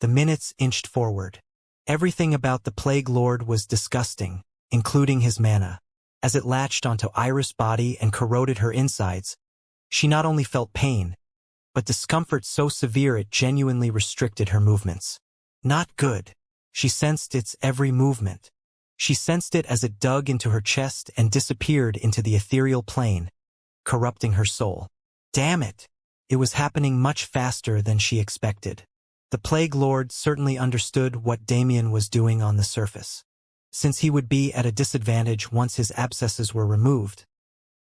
The minutes inched forward. Everything about the Plague Lord was disgusting, including his mana. As it latched onto Iris' body and corroded her insides, she not only felt pain, but discomfort so severe it genuinely restricted her movements. Not good. She sensed its every movement. She sensed it as it dug into her chest and disappeared into the ethereal plane, corrupting her soul. Damn it! It was happening much faster than she expected. The Plague Lord certainly understood what Damien was doing on the surface. Since he would be at a disadvantage once his abscesses were removed,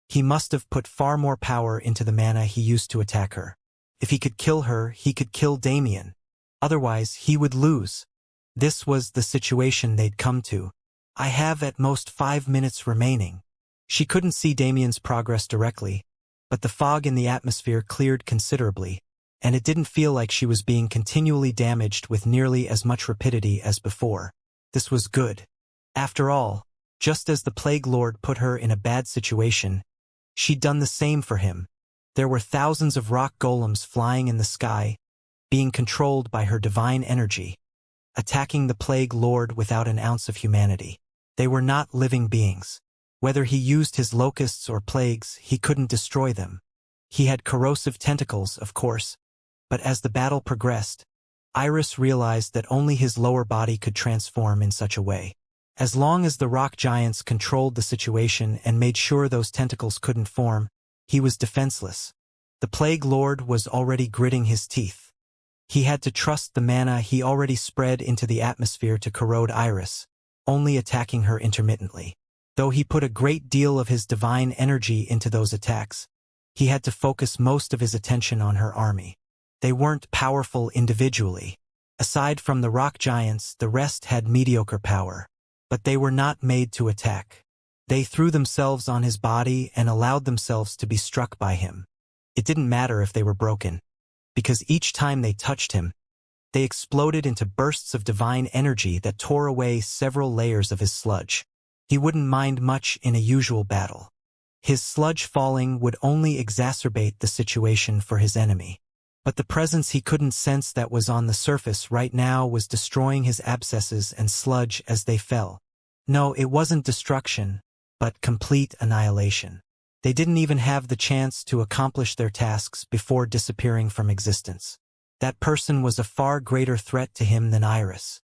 he must have put far more power into the mana he used to attack her. If he could kill her, he could kill Damien. Otherwise, he would lose. This was the situation they'd come to. I have at most 5 minutes remaining. She couldn't see Damien's progress directly, but the fog in the atmosphere cleared considerably, and it didn't feel like she was being continually damaged with nearly as much rapidity as before. This was good. After all, just as the Plague Lord put her in a bad situation, she'd done the same for him. There were thousands of rock golems flying in the sky, being controlled by her divine energy, attacking the Plague Lord without an ounce of humanity. They were not living beings. Whether he used his locusts or plagues, he couldn't destroy them. He had corrosive tentacles, of course, but as the battle progressed, Iris realized that only his lower body could transform in such a way. As long as the rock giants controlled the situation and made sure those tentacles couldn't form, he was defenseless. The Plague Lord was already gritting his teeth. He had to trust the mana he already spread into the atmosphere to corrode Iris, only attacking her intermittently. Though he put a great deal of his divine energy into those attacks, he had to focus most of his attention on her army. They weren't powerful individually. Aside from the rock giants, the rest had mediocre power. But they were not made to attack. They threw themselves on his body and allowed themselves to be struck by him. It didn't matter if they were broken, because each time they touched him, they exploded into bursts of divine energy that tore away several layers of his sludge. He wouldn't mind much in a usual battle. His sludge falling would only exacerbate the situation for his enemy. But the presence he couldn't sense that was on the surface right now was destroying his abscesses and sludge as they fell. No, it wasn't destruction, but complete annihilation. They didn't even have the chance to accomplish their tasks before disappearing from existence. That person was a far greater threat to him than Iris.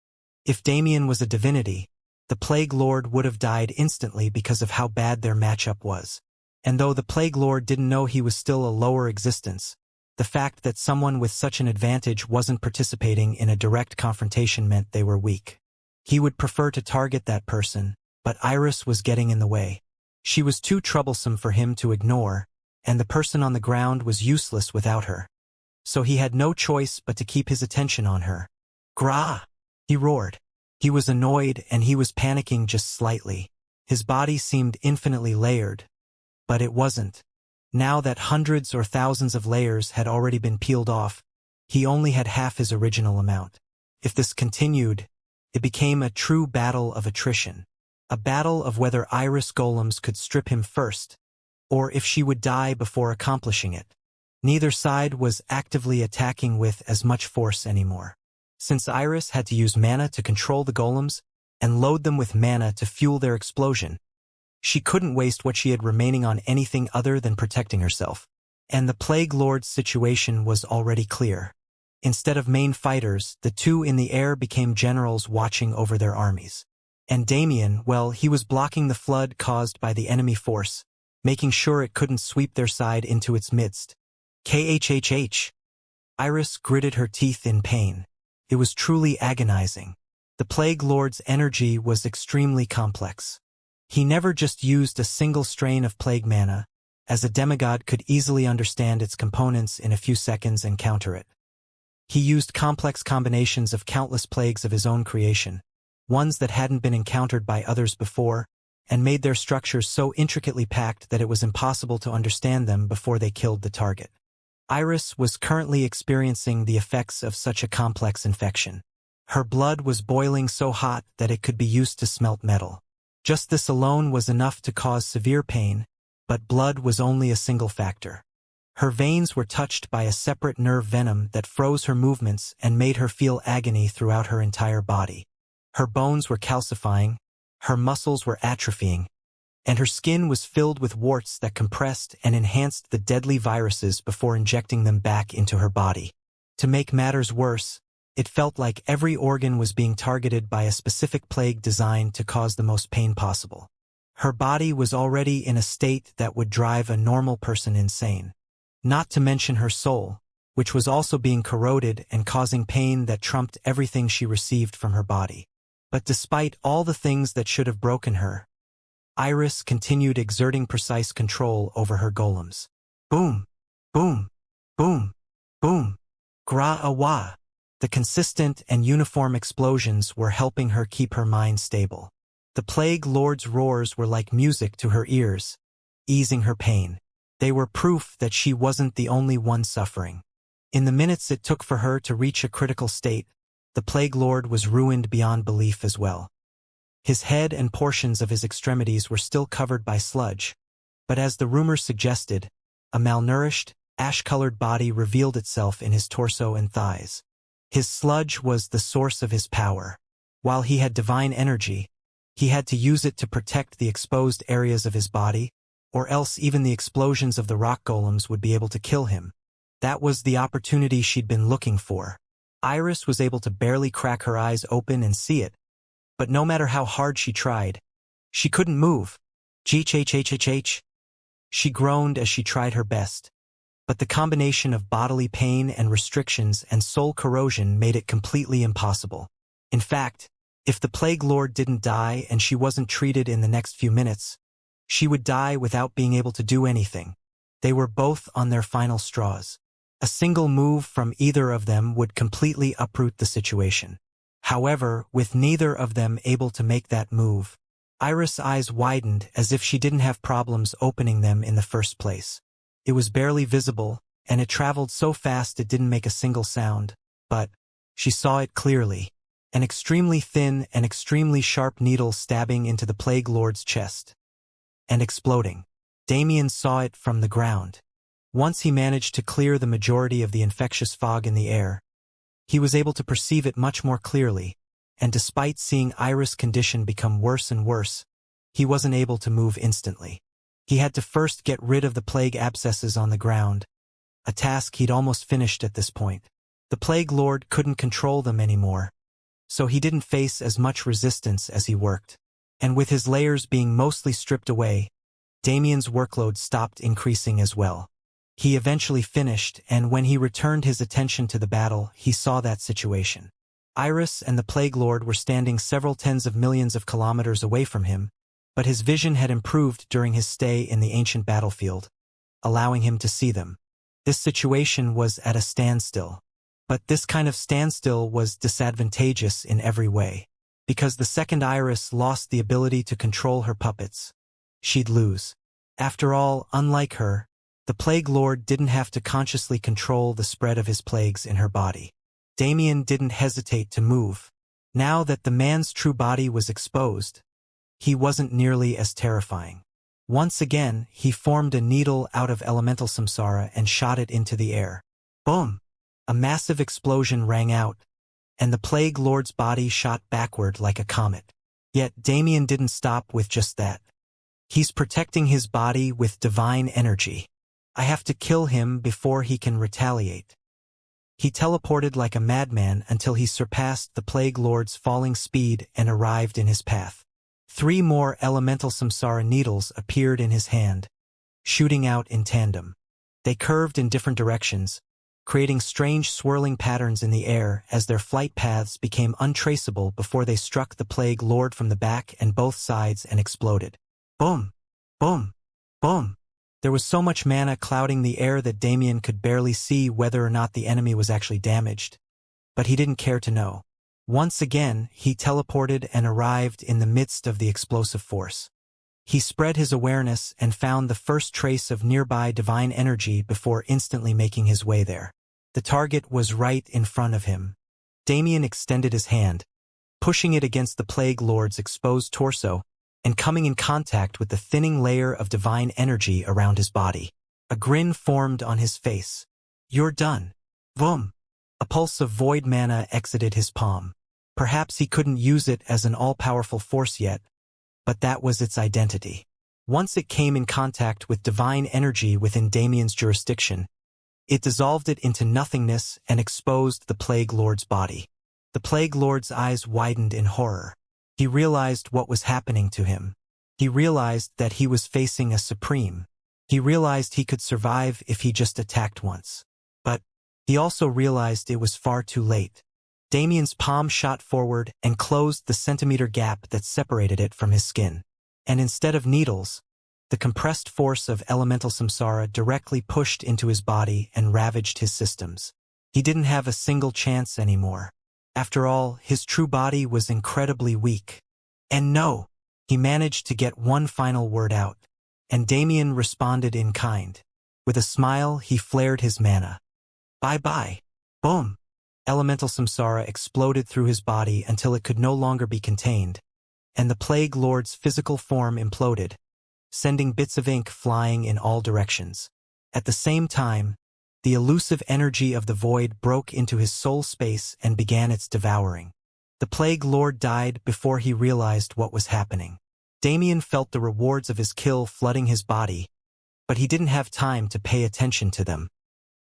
If Damien was a divinity, the Plague Lord would have died instantly because of how bad their matchup was. And though the Plague Lord didn't know he was still a lower existence, the fact that someone with such an advantage wasn't participating in a direct confrontation meant they were weak. He would prefer to target that person, but Iris was getting in the way. She was too troublesome for him to ignore, and the person on the ground was useless without her. So he had no choice but to keep his attention on her. "Grah!" he roared. He was annoyed and he was panicking just slightly. His body seemed infinitely layered, but it wasn't. Now that hundreds or thousands of layers had already been peeled off, he only had half his original amount. If this continued, it became a true battle of attrition. A battle of whether Iris golems could strip him first, or if she would die before accomplishing it. Neither side was actively attacking with as much force anymore. Since Iris had to use mana to control the golems and load them with mana to fuel their explosion, she couldn't waste what she had remaining on anything other than protecting herself. And the Plague Lord's situation was already clear. Instead of main fighters, the two in the air became generals watching over their armies. And Damien, well, he was blocking the flood caused by the enemy force, making sure it couldn't sweep their side into its midst. KHHH. Iris gritted her teeth in pain. It was truly agonizing. The Plague Lord's energy was extremely complex. He never just used a single strain of plague mana, as a demigod could easily understand its components in a few seconds and counter it. He used complex combinations of countless plagues of his own creation, ones that hadn't been encountered by others before, and made their structures so intricately packed that it was impossible to understand them before they killed the target. Iris was currently experiencing the effects of such a complex infection. Her blood was boiling so hot that it could be used to smelt metal. Just this alone was enough to cause severe pain, but blood was only a single factor. Her veins were touched by a separate nerve venom that froze her movements and made her feel agony throughout her entire body. Her bones were calcifying, her muscles were atrophying, and her skin was filled with warts that compressed and enhanced the deadly viruses before injecting them back into her body. To make matters worse, it felt like every organ was being targeted by a specific plague designed to cause the most pain possible. Her body was already in a state that would drive a normal person insane. Not to mention her soul, which was also being corroded and causing pain that trumped everything she received from her body. But despite all the things that should have broken her, Iris continued exerting precise control over her golems. Boom, boom, boom, boom, gra-a-wah. The consistent and uniform explosions were helping her keep her mind stable. The Plague Lord's roars were like music to her ears, easing her pain. They were proof that she wasn't the only one suffering. In the minutes it took for her to reach a critical state, the Plague Lord was ruined beyond belief as well. His head and portions of his extremities were still covered by sludge, but as the rumors suggested, a malnourished, ash-colored body revealed itself in his torso and thighs. His sludge was the source of his power. While he had divine energy, he had to use it to protect the exposed areas of his body, or else even the explosions of the rock golems would be able to kill him. That was the opportunity she'd been looking for. Iris was able to barely crack her eyes open and see it, but no matter how hard she tried, she couldn't move. H. She groaned as she tried her best, but the combination of bodily pain and restrictions and soul corrosion made it completely impossible. In fact, if the Plague Lord didn't die and she wasn't treated in the next few minutes, she would die without being able to do anything. They were both on their final straws. A single move from either of them would completely uproot the situation. However, with neither of them able to make that move, Iris' eyes widened as if she didn't have problems opening them in the first place. It was barely visible, and it traveled so fast it didn't make a single sound, but she saw it clearly. An extremely thin and extremely sharp needle stabbing into the Plague Lord's chest and exploding. Damien saw it from the ground. Once he managed to clear the majority of the infectious fog in the air, he was able to perceive it much more clearly, and despite seeing Iris' condition become worse and worse, he wasn't able to move instantly. He had to first get rid of the plague abscesses on the ground, a task he'd almost finished at this point. The Plague Lord couldn't control them anymore, so he didn't face as much resistance as he worked. And with his layers being mostly stripped away, Damien's workload stopped increasing as well. He eventually finished, and when he returned his attention to the battle, he saw that situation. Iris and the Plague Lord were standing several tens of millions of kilometers away from him, but his vision had improved during his stay in the ancient battlefield, allowing him to see them. This situation was at a standstill. But this kind of standstill was disadvantageous in every way. Because the second Iris lost the ability to control her puppets, she'd lose. After all, unlike her, the Plague Lord didn't have to consciously control the spread of his plagues in her body. Damien didn't hesitate to move. Now that the man's true body was exposed, he wasn't nearly as terrifying. Once again, he formed a needle out of elemental samsara and shot it into the air. Boom! A massive explosion rang out, and the Plague Lord's body shot backward like a comet. Yet Damien didn't stop with just that. He's protecting his body with divine energy. I have to kill him before he can retaliate. He teleported like a madman until he surpassed the Plague Lord's falling speed and arrived in his path. 3 more elemental samsara needles appeared in his hand, shooting out in tandem. They curved in different directions, creating strange swirling patterns in the air as their flight paths became untraceable before they struck the Plague Lord from the back and both sides and exploded. Boom! Boom! Boom! There was so much mana clouding the air that Damien could barely see whether or not the enemy was actually damaged, but he didn't care to know. Once again, he teleported and arrived in the midst of the explosive force. He spread his awareness and found the first trace of nearby divine energy before instantly making his way there. The target was right in front of him. Damien extended his hand, pushing it against the Plague Lord's exposed torso and coming in contact with the thinning layer of divine energy around his body. A grin formed on his face. "You're done." Boom! A pulse of void mana exited his palm. Perhaps he couldn't use it as an all-powerful force yet, but that was its identity. Once it came in contact with divine energy within Damien's jurisdiction, it dissolved it into nothingness and exposed the Plague Lord's body. The Plague Lord's eyes widened in horror. He realized what was happening to him. He realized that he was facing a supreme. He realized he could survive if he just attacked once. But he also realized it was far too late. Damien's palm shot forward and closed the centimeter gap that separated it from his skin. And instead of needles, the compressed force of elemental samsara directly pushed into his body and ravaged his systems. He didn't have a single chance anymore. After all, his true body was incredibly weak. And no, he managed to get one final word out. And Damien responded in kind. With a smile, he flared his mana. Bye-bye. Boom! Elemental samsara exploded through his body until it could no longer be contained, and the Plague Lord's physical form imploded, sending bits of ink flying in all directions. At the same time, the elusive energy of the void broke into his soul space and began its devouring. The Plague Lord died before he realized what was happening. Damien felt the rewards of his kill flooding his body, but he didn't have time to pay attention to them.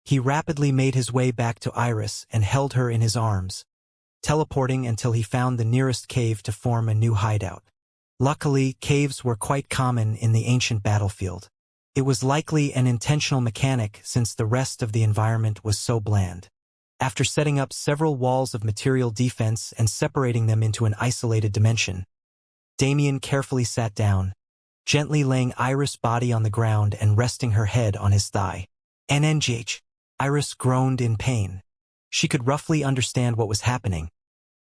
He rapidly made his way back to Iris and held her in his arms, teleporting until he found the nearest cave to form a new hideout. Luckily, caves were quite common in the ancient battlefield. It was likely an intentional mechanic since the rest of the environment was so bland. After setting up several walls of material defense and separating them into an isolated dimension, Damien carefully sat down, gently laying Iris' body on the ground and resting her head on his thigh. NNGH. Iris groaned in pain. She could roughly understand what was happening,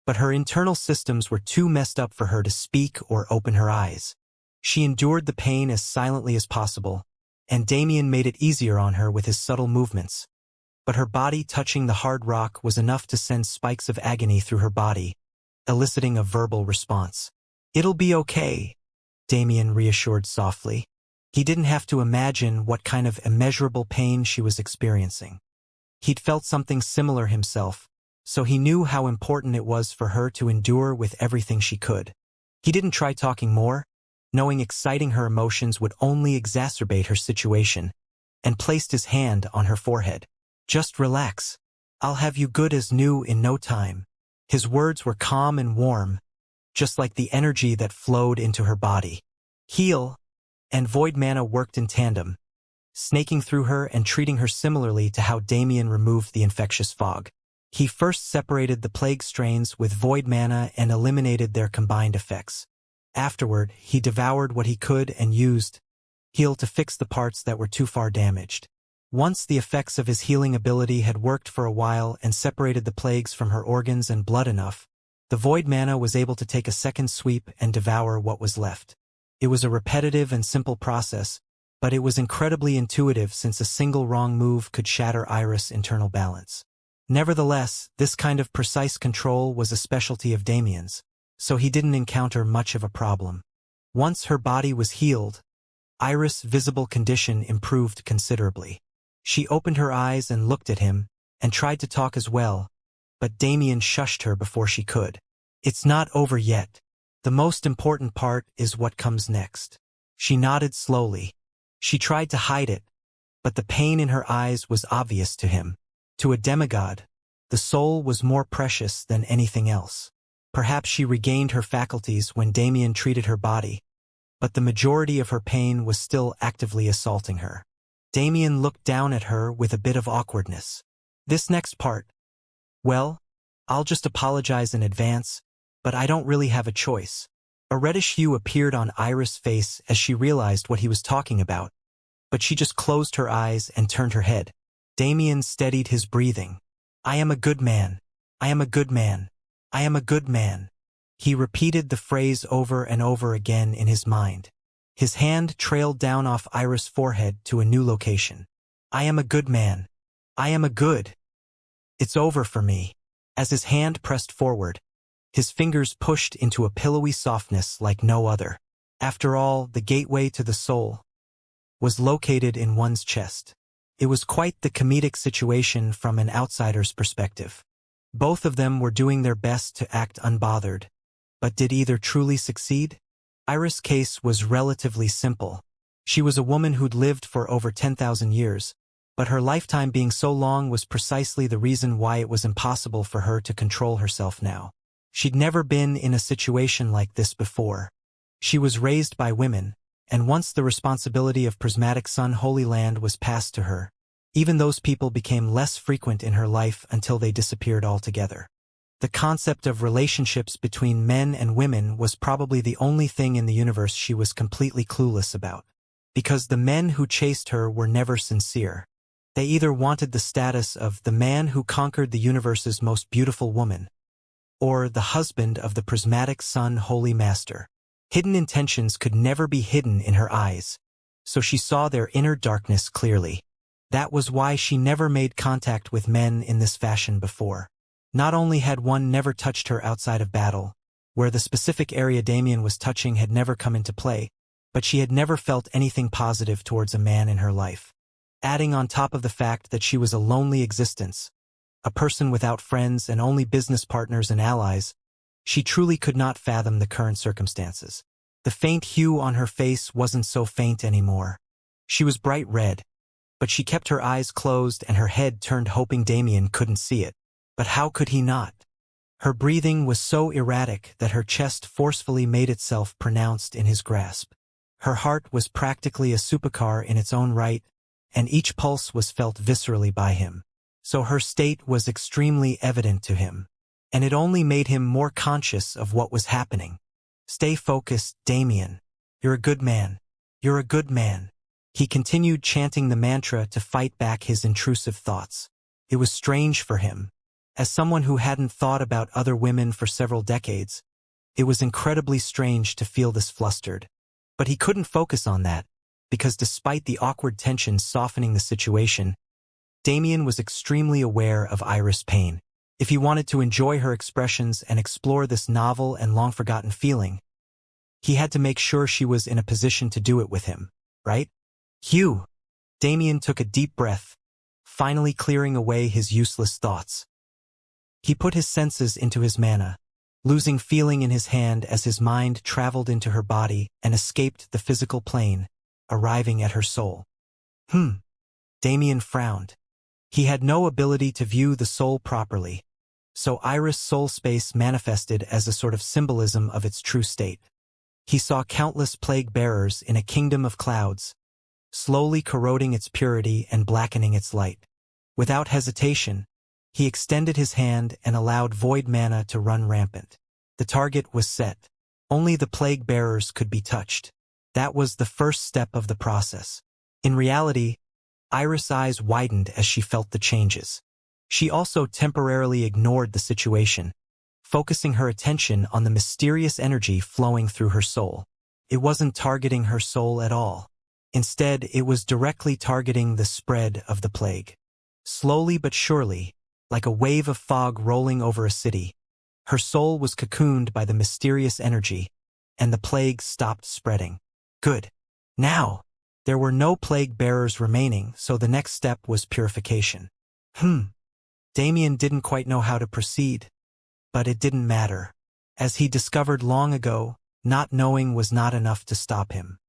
but her internal systems were too messed up for her to speak or open her eyes. She endured the pain as silently as possible, and Damien made it easier on her with his subtle movements. But her body touching the hard rock was enough to send spikes of agony through her body, eliciting a verbal response. "It'll be okay," Damien reassured softly. He didn't have to imagine what kind of immeasurable pain she was experiencing. He'd felt something similar himself, so he knew how important it was for her to endure with everything she could. He didn't try talking more, knowing exciting her emotions would only exacerbate her situation, and placed his hand on her forehead. "Just relax. I'll have you good as new in no time." His words were calm and warm, just like the energy that flowed into her body. Heal and void mana worked in tandem, snaking through her and treating her similarly to how Damien removed the infectious fog. He first separated the plague strains with void mana and eliminated their combined effects. Afterward, he devoured what he could and used heal to fix the parts that were too far damaged. Once the effects of his healing ability had worked for a while and separated the plagues from her organs and blood enough, the void mana was able to take a second sweep and devour what was left. It was a repetitive and simple process, but it was incredibly intuitive since a single wrong move could shatter Iris' internal balance. Nevertheless, this kind of precise control was a specialty of Damien's, so he didn't encounter much of a problem. Once her body was healed, Iris' visible condition improved considerably. She opened her eyes and looked at him, and tried to talk as well, but Damien shushed her before she could. "It's not over yet. The most important part is what comes next." She nodded slowly. She tried to hide it, but the pain in her eyes was obvious to him. To a demigod, the soul was more precious than anything else. Perhaps she regained her faculties when Damien treated her body, but the majority of her pain was still actively assaulting her. Damien looked down at her with a bit of awkwardness. "This next part, well, I'll just apologize in advance, but I don't really have a choice." A reddish hue appeared on Iris' face as she realized what he was talking about, but she just closed her eyes and turned her head. Damien steadied his breathing. "I am a good man. I am a good man. I am a good man." He repeated the phrase over and over again in his mind. His hand trailed down off Iris' forehead to a new location. "I am a good man. I am a good. It's over for me." As his hand pressed forward, his fingers pushed into a pillowy softness like no other. After all, the gateway to the soul. was located in one's chest. It was quite the comedic situation from an outsider's perspective. Both of them were doing their best to act unbothered. But did either truly succeed? Iris' case was relatively simple. She was a woman who'd lived for over 10,000 years, but her lifetime being so long was precisely the reason why it was impossible for her to control herself now. She'd never been in a situation like this before. She was raised by women, and once the responsibility of Prismatic Sun Holy Land was passed to her, even those people became less frequent in her life until they disappeared altogether. The concept of relationships between men and women was probably the only thing in the universe she was completely clueless about. Because the men who chased her were never sincere. They either wanted the status of the man who conquered the universe's most beautiful woman, or the husband of the Prismatic Sun Holy Master. Hidden intentions could never be hidden in her eyes, so she saw their inner darkness clearly. That was why she never made contact with men in this fashion before. Not only had one never touched her outside of battle, where the specific area Damien was touching had never come into play, but she had never felt anything positive towards a man in her life. Adding on top of the fact that she was a lonely existence, a person without friends and only business partners and allies, she truly could not fathom the current circumstances. The faint hue on her face wasn't so faint anymore. She was bright red, but she kept her eyes closed and her head turned, hoping Damien couldn't see it. But how could he not? Her breathing was so erratic that her chest forcefully made itself pronounced in his grasp. Her heart was practically a supercar in its own right, and each pulse was felt viscerally by him. So her state was extremely evident to him, and it only made him more conscious of what was happening. Stay focused, Damien. You're a good man. You're a good man. He continued chanting the mantra to fight back his intrusive thoughts. It was strange for him. As someone who hadn't thought about other women for several decades, it was incredibly strange to feel this flustered. But he couldn't focus on that, because despite the awkward tension softening the situation, Damien was extremely aware of Iris' pain. If he wanted to enjoy her expressions and explore this novel and long-forgotten feeling, he had to make sure she was in a position to do it with him, right? Hugh! Damien took a deep breath, finally clearing away his useless thoughts. He put his senses into his mana, losing feeling in his hand as his mind traveled into her body and escaped the physical plane, arriving at her soul. Damien frowned. He had no ability to view the soul properly, so Iris' soul space manifested as a sort of symbolism of its true state. He saw countless plague bearers in a kingdom of clouds, slowly corroding its purity and blackening its light. Without hesitation, he extended his hand and allowed void mana to run rampant. The target was set. Only the plague bearers could be touched. That was the first step of the process. In reality, Iris' eyes widened as she felt the changes. She also temporarily ignored the situation, focusing her attention on the mysterious energy flowing through her soul. It wasn't targeting her soul at all. Instead, it was directly targeting the spread of the plague. Slowly but surely, like a wave of fog rolling over a city, her soul was cocooned by the mysterious energy, and the plague stopped spreading. Good. Now, there were no plague bearers remaining, so the next step was purification. Damien didn't quite know how to proceed, but it didn't matter. As he discovered long ago, not knowing was not enough to stop him.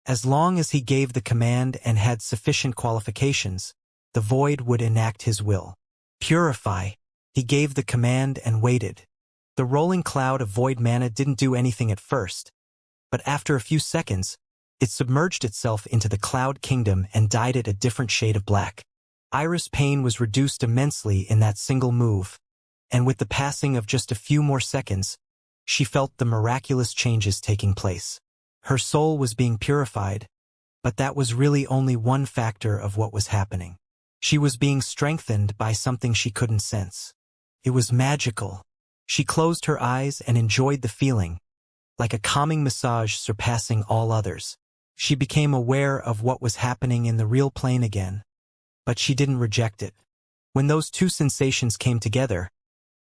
As long as he gave the command and had sufficient qualifications, the void would enact his will. Purify. He gave the command and waited. The rolling cloud of void mana didn't do anything at first, but after a few seconds, it submerged itself into the cloud kingdom and dyed it a different shade of black. Iris' pain was reduced immensely in that single move, and with the passing of just a few more seconds, she felt the miraculous changes taking place. Her soul was being purified, but that was really only one factor of what was happening. She was being strengthened by something she couldn't sense. It was magical. She closed her eyes and enjoyed the feeling, like a calming massage surpassing all others. She became aware of what was happening in the real plane again, but she didn't reject it. When those two sensations came together,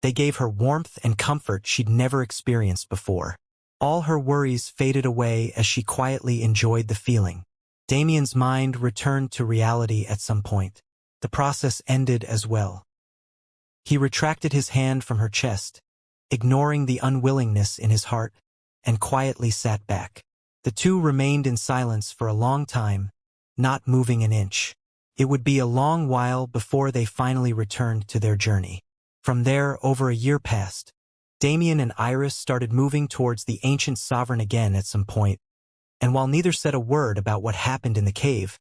they gave her warmth and comfort she'd never experienced before. All her worries faded away as she quietly enjoyed the feeling. Damien's mind returned to reality at some point. The process ended as well. He retracted his hand from her chest, ignoring the unwillingness in his heart, and quietly sat back. The two remained in silence for a long time, not moving an inch. It would be a long while before they finally returned to their journey. From there, over a year passed. Damien and Iris started moving towards the ancient sovereign again at some point, and while neither said a word about what happened in the cave,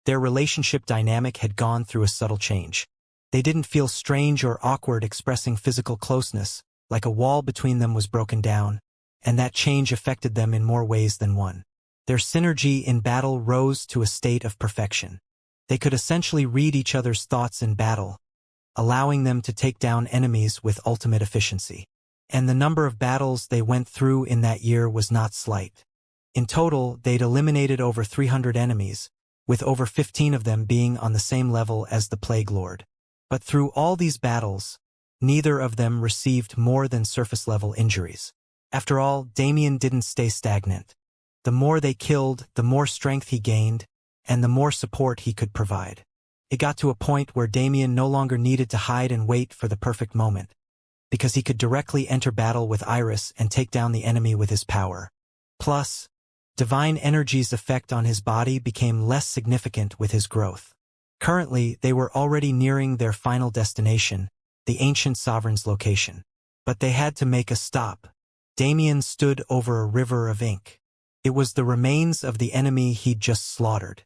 their relationship dynamic had gone through a subtle change. They didn't feel strange or awkward expressing physical closeness, like a wall between them was broken down, and that change affected them in more ways than one. Their synergy in battle rose to a state of perfection. They could essentially read each other's thoughts in battle, allowing them to take down enemies with ultimate efficiency. And the number of battles they went through in that year was not slight. In total, they'd eliminated over 300 enemies, with over 15 of them being on the same level as the Plague Lord. But through all these battles, neither of them received more than surface-level injuries. After all, Damien didn't stay stagnant. The more they killed, the more strength he gained, and the more support he could provide. It got to a point where Damien no longer needed to hide and wait for the perfect moment, because he could directly enter battle with Iris and take down the enemy with his power. Plus, divine energy's effect on his body became less significant with his growth. Currently, they were already nearing their final destination, the ancient sovereign's location. But they had to make a stop. Damien stood over a river of ink. It was the remains of the enemy he'd just slaughtered.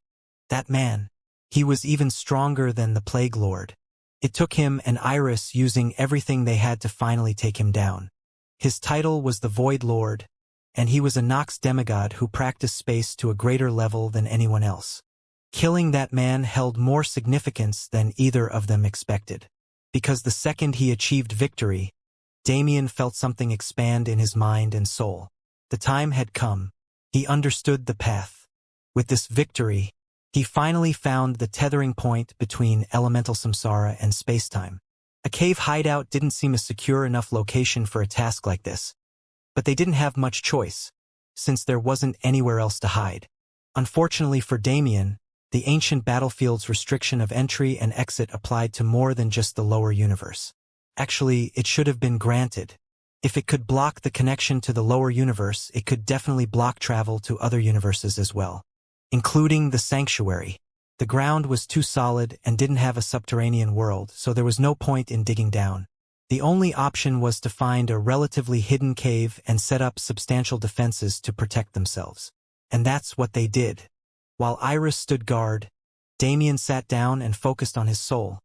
That man. He was even stronger than the Plague Lord. It took him and Iris using everything they had to finally take him down. His title was the Void Lord, and he was a Nox demigod who practiced space to a greater level than anyone else. Killing that man held more significance than either of them expected. Because the second he achieved victory, Damien felt something expand in his mind and soul. The time had come. He understood the path. With this victory, he finally found the tethering point between elemental samsara and spacetime. A cave hideout didn't seem a secure enough location for a task like this. But they didn't have much choice, since there wasn't anywhere else to hide. Unfortunately for Damien, the ancient battlefield's restriction of entry and exit applied to more than just the lower universe. Actually, it should have been granted. If it could block the connection to the lower universe, it could definitely block travel to other universes as well, including the sanctuary. The ground was too solid and didn't have a subterranean world, so there was no point in digging down. The only option was to find a relatively hidden cave and set up substantial defenses to protect themselves. And that's what they did. While Iris stood guard, Damien sat down and focused on his soul,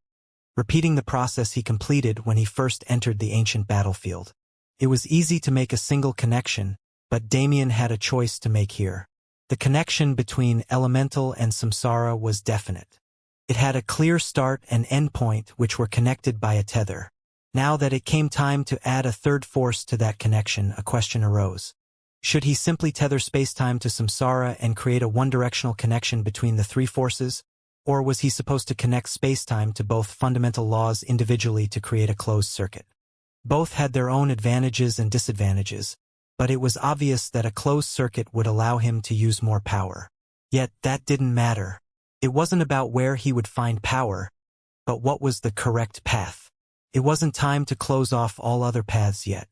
repeating the process he completed when he first entered the ancient battlefield. It was easy to make a single connection, but Damien had a choice to make here. The connection between elemental and samsara was definite. It had a clear start and end point which were connected by a tether. Now that it came time to add a third force to that connection, a question arose. Should he simply tether spacetime to samsara and create a one-directional connection between the three forces? Or was he supposed to connect spacetime to both fundamental laws individually to create a closed circuit? Both had their own advantages and disadvantages, but it was obvious that a closed circuit would allow him to use more power. Yet that didn't matter. It wasn't about where he would find power, but what was the correct path. It wasn't time to close off all other paths yet.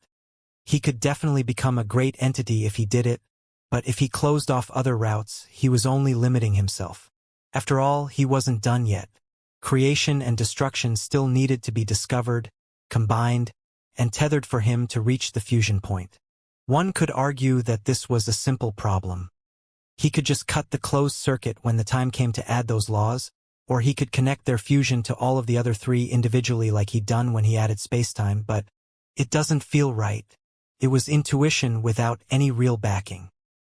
He could definitely become a great entity if he did it, but if he closed off other routes, he was only limiting himself. After all, he wasn't done yet. Creation and destruction still needed to be discovered, combined, and tethered for him to reach the fusion point. One could argue that this was a simple problem. He could just cut the closed circuit when the time came to add those laws, or he could connect their fusion to all of the other three individually like he'd done when he added spacetime, but it doesn't feel right. It was intuition without any real backing.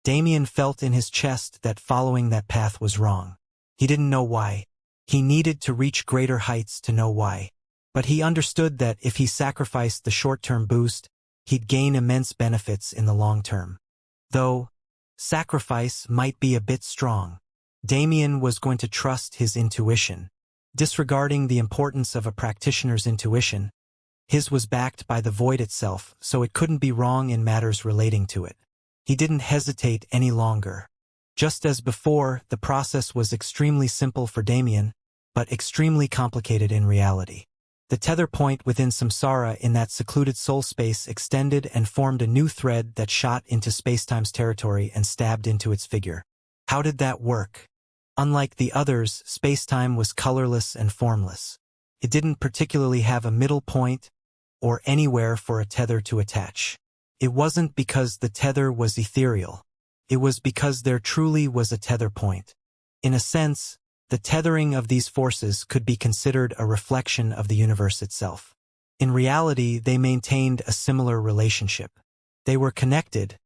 Damien felt in his chest that following that path was wrong. He didn't know why. He needed to reach greater heights to know why. But he understood that if he sacrificed the short-term boost, he'd gain immense benefits in the long term. Though, sacrifice might be a bit strong. Damien was going to trust his intuition. Disregarding the importance of a practitioner's intuition, his was backed by the void itself, so it couldn't be wrong in matters relating to it. He didn't hesitate any longer. Just as before, the process was extremely simple for Damien, but extremely complicated in reality. The tether point within Samsara in that secluded soul space extended and formed a new thread that shot into spacetime's territory and stabbed into its figure. How did that work? Unlike the others, spacetime was colorless and formless. It didn't particularly have a middle point or anywhere for a tether to attach. It wasn't because the tether was ethereal. It was because there truly was a tether point. In a sense, the tethering of these forces could be considered a reflection of the universe itself. In reality, they maintained a similar relationship. They were connected,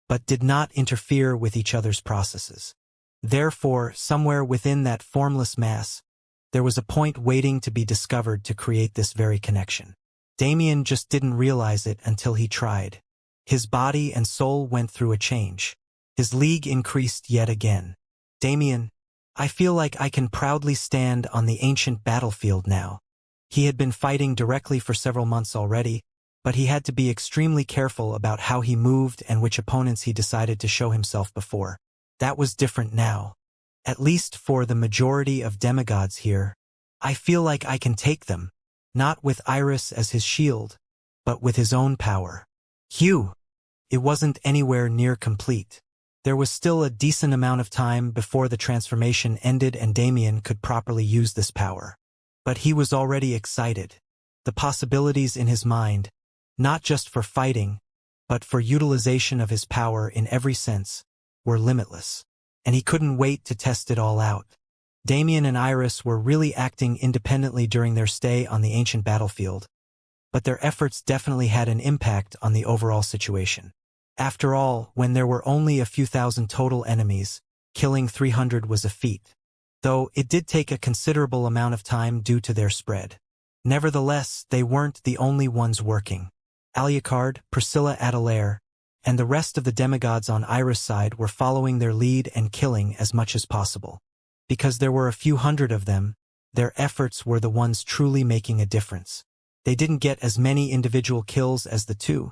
but did not interfere with each other's processes. Therefore, somewhere within that formless mass, there was a point waiting to be discovered to create this very connection. Damien just didn't realize it until he tried. His body and soul went through a change. His league increased yet again. Damien, I feel like I can proudly stand on the ancient battlefield now. He had been fighting directly for several months already, but he had to be extremely careful about how he moved and which opponents he decided to show himself before. That was different now. At least for the majority of demigods here, I feel like I can take them, not with Iris as his shield, but with his own power. Hugh! It wasn't anywhere near complete. There was still a decent amount of time before the transformation ended and Damien could properly use this power. But he was already excited. The possibilities in his mind, not just for fighting, but for utilization of his power in every sense, were limitless. And he couldn't wait to test it all out. Damien and Iris were really acting independently during their stay on the ancient battlefield, but their efforts definitely had an impact on the overall situation. After all, when there were only a few thousand total enemies, killing 300 was a feat. Though it did take a considerable amount of time due to their spread. Nevertheless, they weren't the only ones working. Alucard, Priscilla Adelaire, and the rest of the demigods on Iris' side were following their lead and killing as much as possible. Because there were a few hundred of them, their efforts were the ones truly making a difference. They didn't get as many individual kills as the two,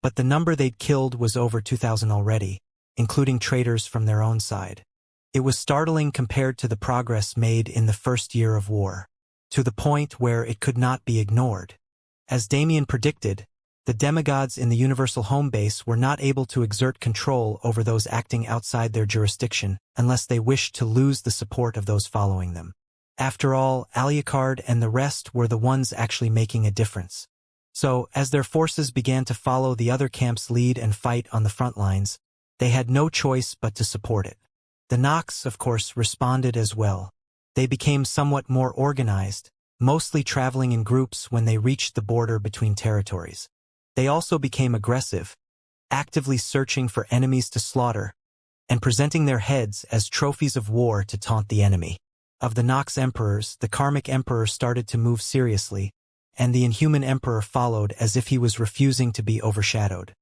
but the number they'd killed was over 2,000 already, including traitors from their own side. It was startling compared to the progress made in the first year of war, to the point where it could not be ignored. As Damien predicted, the demigods in the Universal Home Base were not able to exert control over those acting outside their jurisdiction unless they wished to lose the support of those following them. After all, Alucard and the rest were the ones actually making a difference. So, as their forces began to follow the other camp's lead and fight on the front lines, they had no choice but to support it. The Nox, of course, responded as well. They became somewhat more organized, mostly traveling in groups when they reached the border between territories. They also became aggressive, actively searching for enemies to slaughter, and presenting their heads as trophies of war to taunt the enemy. Of the Nox emperors, the Karmic Emperor started to move seriously, and the Inhuman Emperor followed as if he was refusing to be overshadowed.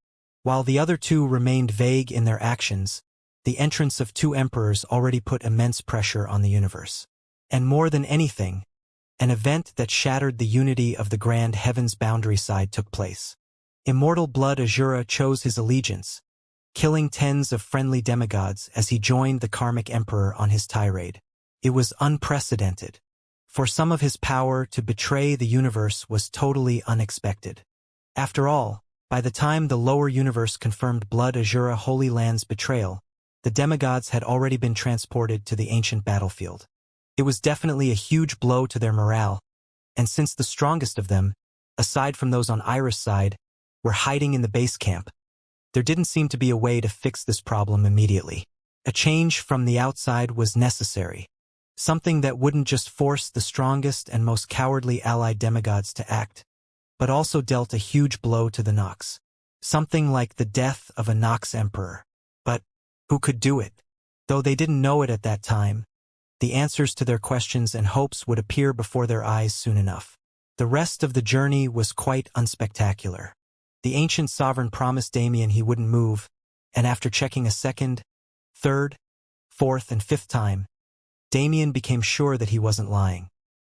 While the other two remained vague in their actions, the entrance of two emperors already put immense pressure on the universe. And more than anything, an event that shattered the unity of the grand heaven's boundary side took place. Immortal Blood Azura chose his allegiance, killing tens of friendly demigods as he joined the Karmic Emperor on his tirade. It was unprecedented. For some of his power to betray the universe was totally unexpected. After all, by the time the lower universe confirmed Blood Azura Holy Land's betrayal, the demigods had already been transported to the ancient battlefield. It was definitely a huge blow to their morale, and since the strongest of them, aside from those on Iris' side, were hiding in the base camp, there didn't seem to be a way to fix this problem immediately. A change from the outside was necessary. Something that wouldn't just force the strongest and most cowardly allied demigods to act, but also dealt a huge blow to the Nox. Something like the death of a Nox emperor. But who could do it? Though they didn't know it at that time, the answers to their questions and hopes would appear before their eyes soon enough. The rest of the journey was quite unspectacular. The ancient sovereign promised Damien he wouldn't move, and after checking a second, third, fourth, and fifth time, Damien became sure that he wasn't lying.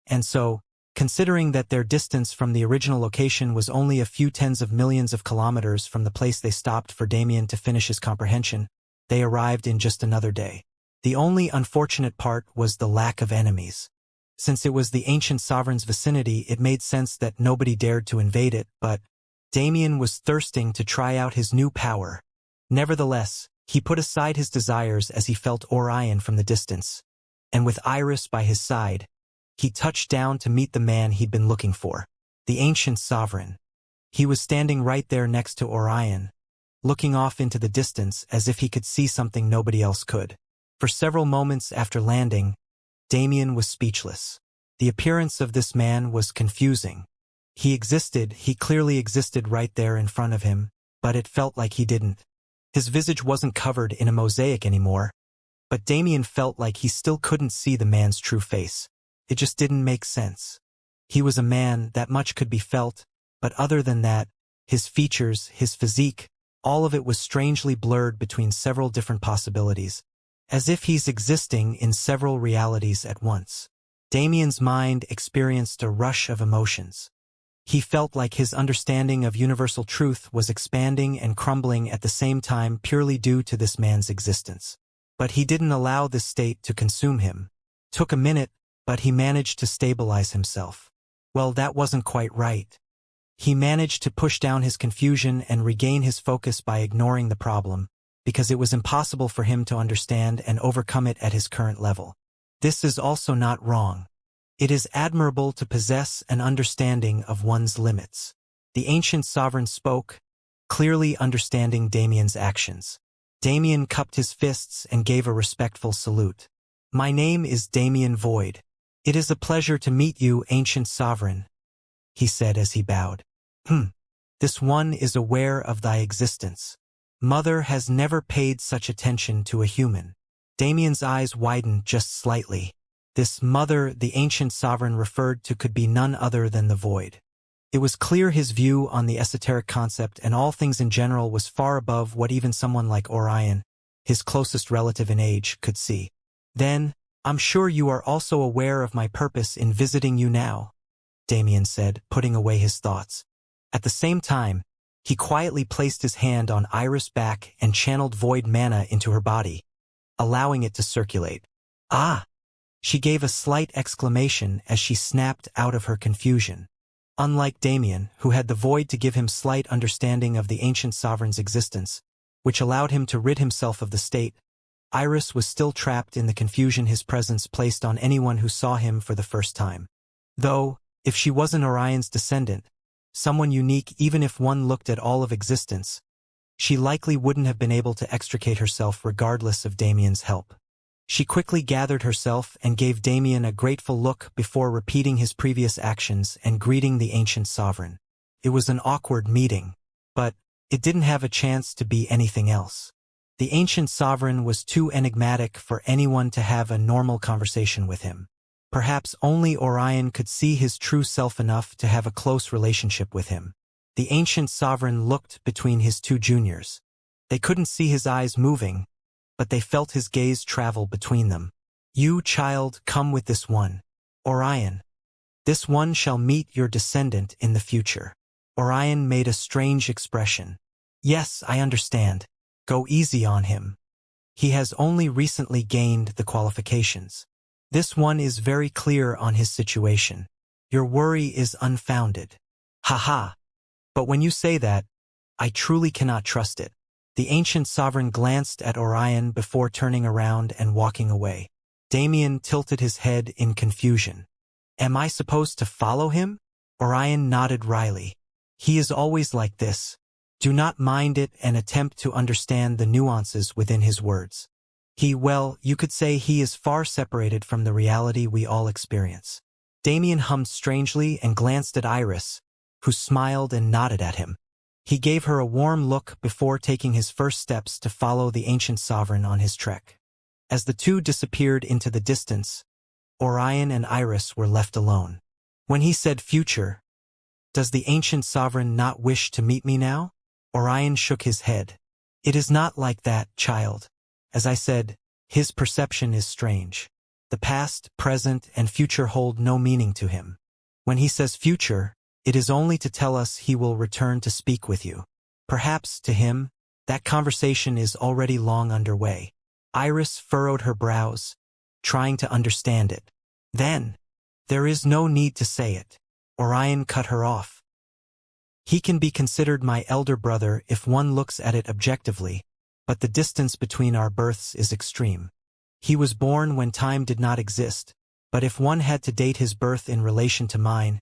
And so, considering that their distance from the original location was only a few tens of millions of kilometers from the place they stopped for Damien to finish his comprehension, they arrived in just another day. The only unfortunate part was the lack of enemies. Since it was the ancient sovereign's vicinity, it made sense that nobody dared to invade it, but Damien was thirsting to try out his new power. Nevertheless, he put aside his desires as he felt Orion from the distance, and with Iris by his side, he touched down to meet the man he'd been looking for, the ancient sovereign. He was standing right there next to Orion, looking off into the distance as if he could see something nobody else could. For several moments after landing, Damien was speechless. The appearance of this man was confusing. He clearly existed right there in front of him, but it felt like he didn't. His visage wasn't covered in a mosaic anymore, but Damien felt like he still couldn't see the man's true face. It just didn't make sense. He was a man, that much could be felt, but other than that, his features, his physique, all of it was strangely blurred between several different possibilities, as if he's existing in several realities at once. Damien's mind experienced a rush of emotions. He felt like his understanding of universal truth was expanding and crumbling at the same time purely due to this man's existence. But he didn't allow this state to consume him. Took a minute, but he managed to stabilize himself. Well, that wasn't quite right. He managed to push down his confusion and regain his focus by ignoring the problem, because it was impossible for him to understand and overcome it at his current level. This is also not wrong. It is admirable to possess an understanding of one's limits. The ancient sovereign spoke, clearly understanding Damien's actions. Damien cupped his fists and gave a respectful salute. "My name is Damien Void. It is a pleasure to meet you, ancient sovereign," he said as he bowed. This one is aware of thy existence. Mother has never paid such attention to a human." Damien's eyes widened just slightly. This mother the ancient sovereign referred to could be none other than the Void. It was clear his view on the esoteric concept and all things in general was far above what even someone like Orion, his closest relative in age, could see. "Then, I'm sure you are also aware of my purpose in visiting you now," Damien said, putting away his thoughts. At the same time, he quietly placed his hand on Iris' back and channeled void mana into her body, allowing it to circulate. "Ah!" She gave a slight exclamation as she snapped out of her confusion. Unlike Damien, who had the void to give him slight understanding of the ancient sovereign's existence, which allowed him to rid himself of the state, Iris was still trapped in the confusion his presence placed on anyone who saw him for the first time. Though, if she wasn't Orion's descendant, someone unique even if one looked at all of existence, she likely wouldn't have been able to extricate herself regardless of Damien's help. She quickly gathered herself and gave Damien a grateful look before repeating his previous actions and greeting the ancient sovereign. It was an awkward meeting, but it didn't have a chance to be anything else. The ancient sovereign was too enigmatic for anyone to have a normal conversation with him. Perhaps only Orion could see his true self enough to have a close relationship with him. The ancient sovereign looked between his two juniors. They couldn't see his eyes moving, but they felt his gaze travel between them. "You, child, come with this one. Orion. This one shall meet your descendant in the future." Orion made a strange expression. "Yes, I understand. Go easy on him. He has only recently gained the qualifications. This one is very clear on his situation. Your worry is unfounded." "Haha. But when you say that, I truly cannot trust it." The ancient sovereign glanced at Orion before turning around and walking away. Damien tilted his head in confusion. "Am I supposed to follow him?" Orion nodded wryly. "He is always like this. Do not mind it and attempt to understand the nuances within his words. Well, you could say he is far separated from the reality we all experience." Damien hummed strangely and glanced at Iris, who smiled and nodded at him. He gave her a warm look before taking his first steps to follow the ancient sovereign on his trek. As the two disappeared into the distance, Orion and Iris were left alone. When he said future, "Does the ancient sovereign not wish to meet me now?" Orion shook his head. "It is not like that, child. As I said, his perception is strange. The past, present, and future hold no meaning to him. When he says future, it is only to tell us he will return to speak with you. Perhaps, to him, That conversation is already long underway. Iris furrowed her brows, trying to understand it. Then, there is no need to say it. Orion cut her off. He can be considered my elder brother if one looks at it objectively, but the distance between our births is extreme. He was born when time did not exist, but if one had to date his birth in relation to mine,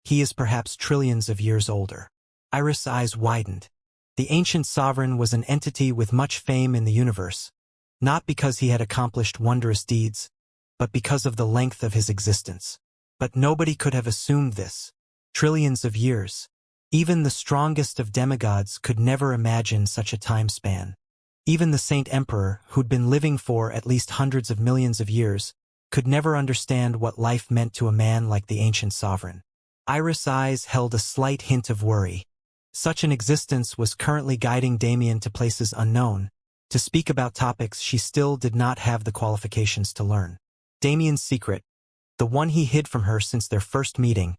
he is perhaps trillions of years older. Iris' eyes widened. The ancient sovereign was an entity with much fame in the universe, not because he had accomplished wondrous deeds, but because of the length of his existence. But nobody could have assumed this. Trillions of years. Even the strongest of demigods could never imagine such a time span. Even the Saint Emperor, who'd been living for at least hundreds of millions of years, could never understand what life meant to a man like the ancient sovereign. Iris' eyes held a slight hint of worry. Such an existence was currently guiding Damien to places unknown, to speak about topics she still did not have the qualifications to learn. Damien's secret, the one he hid from her since their first meeting,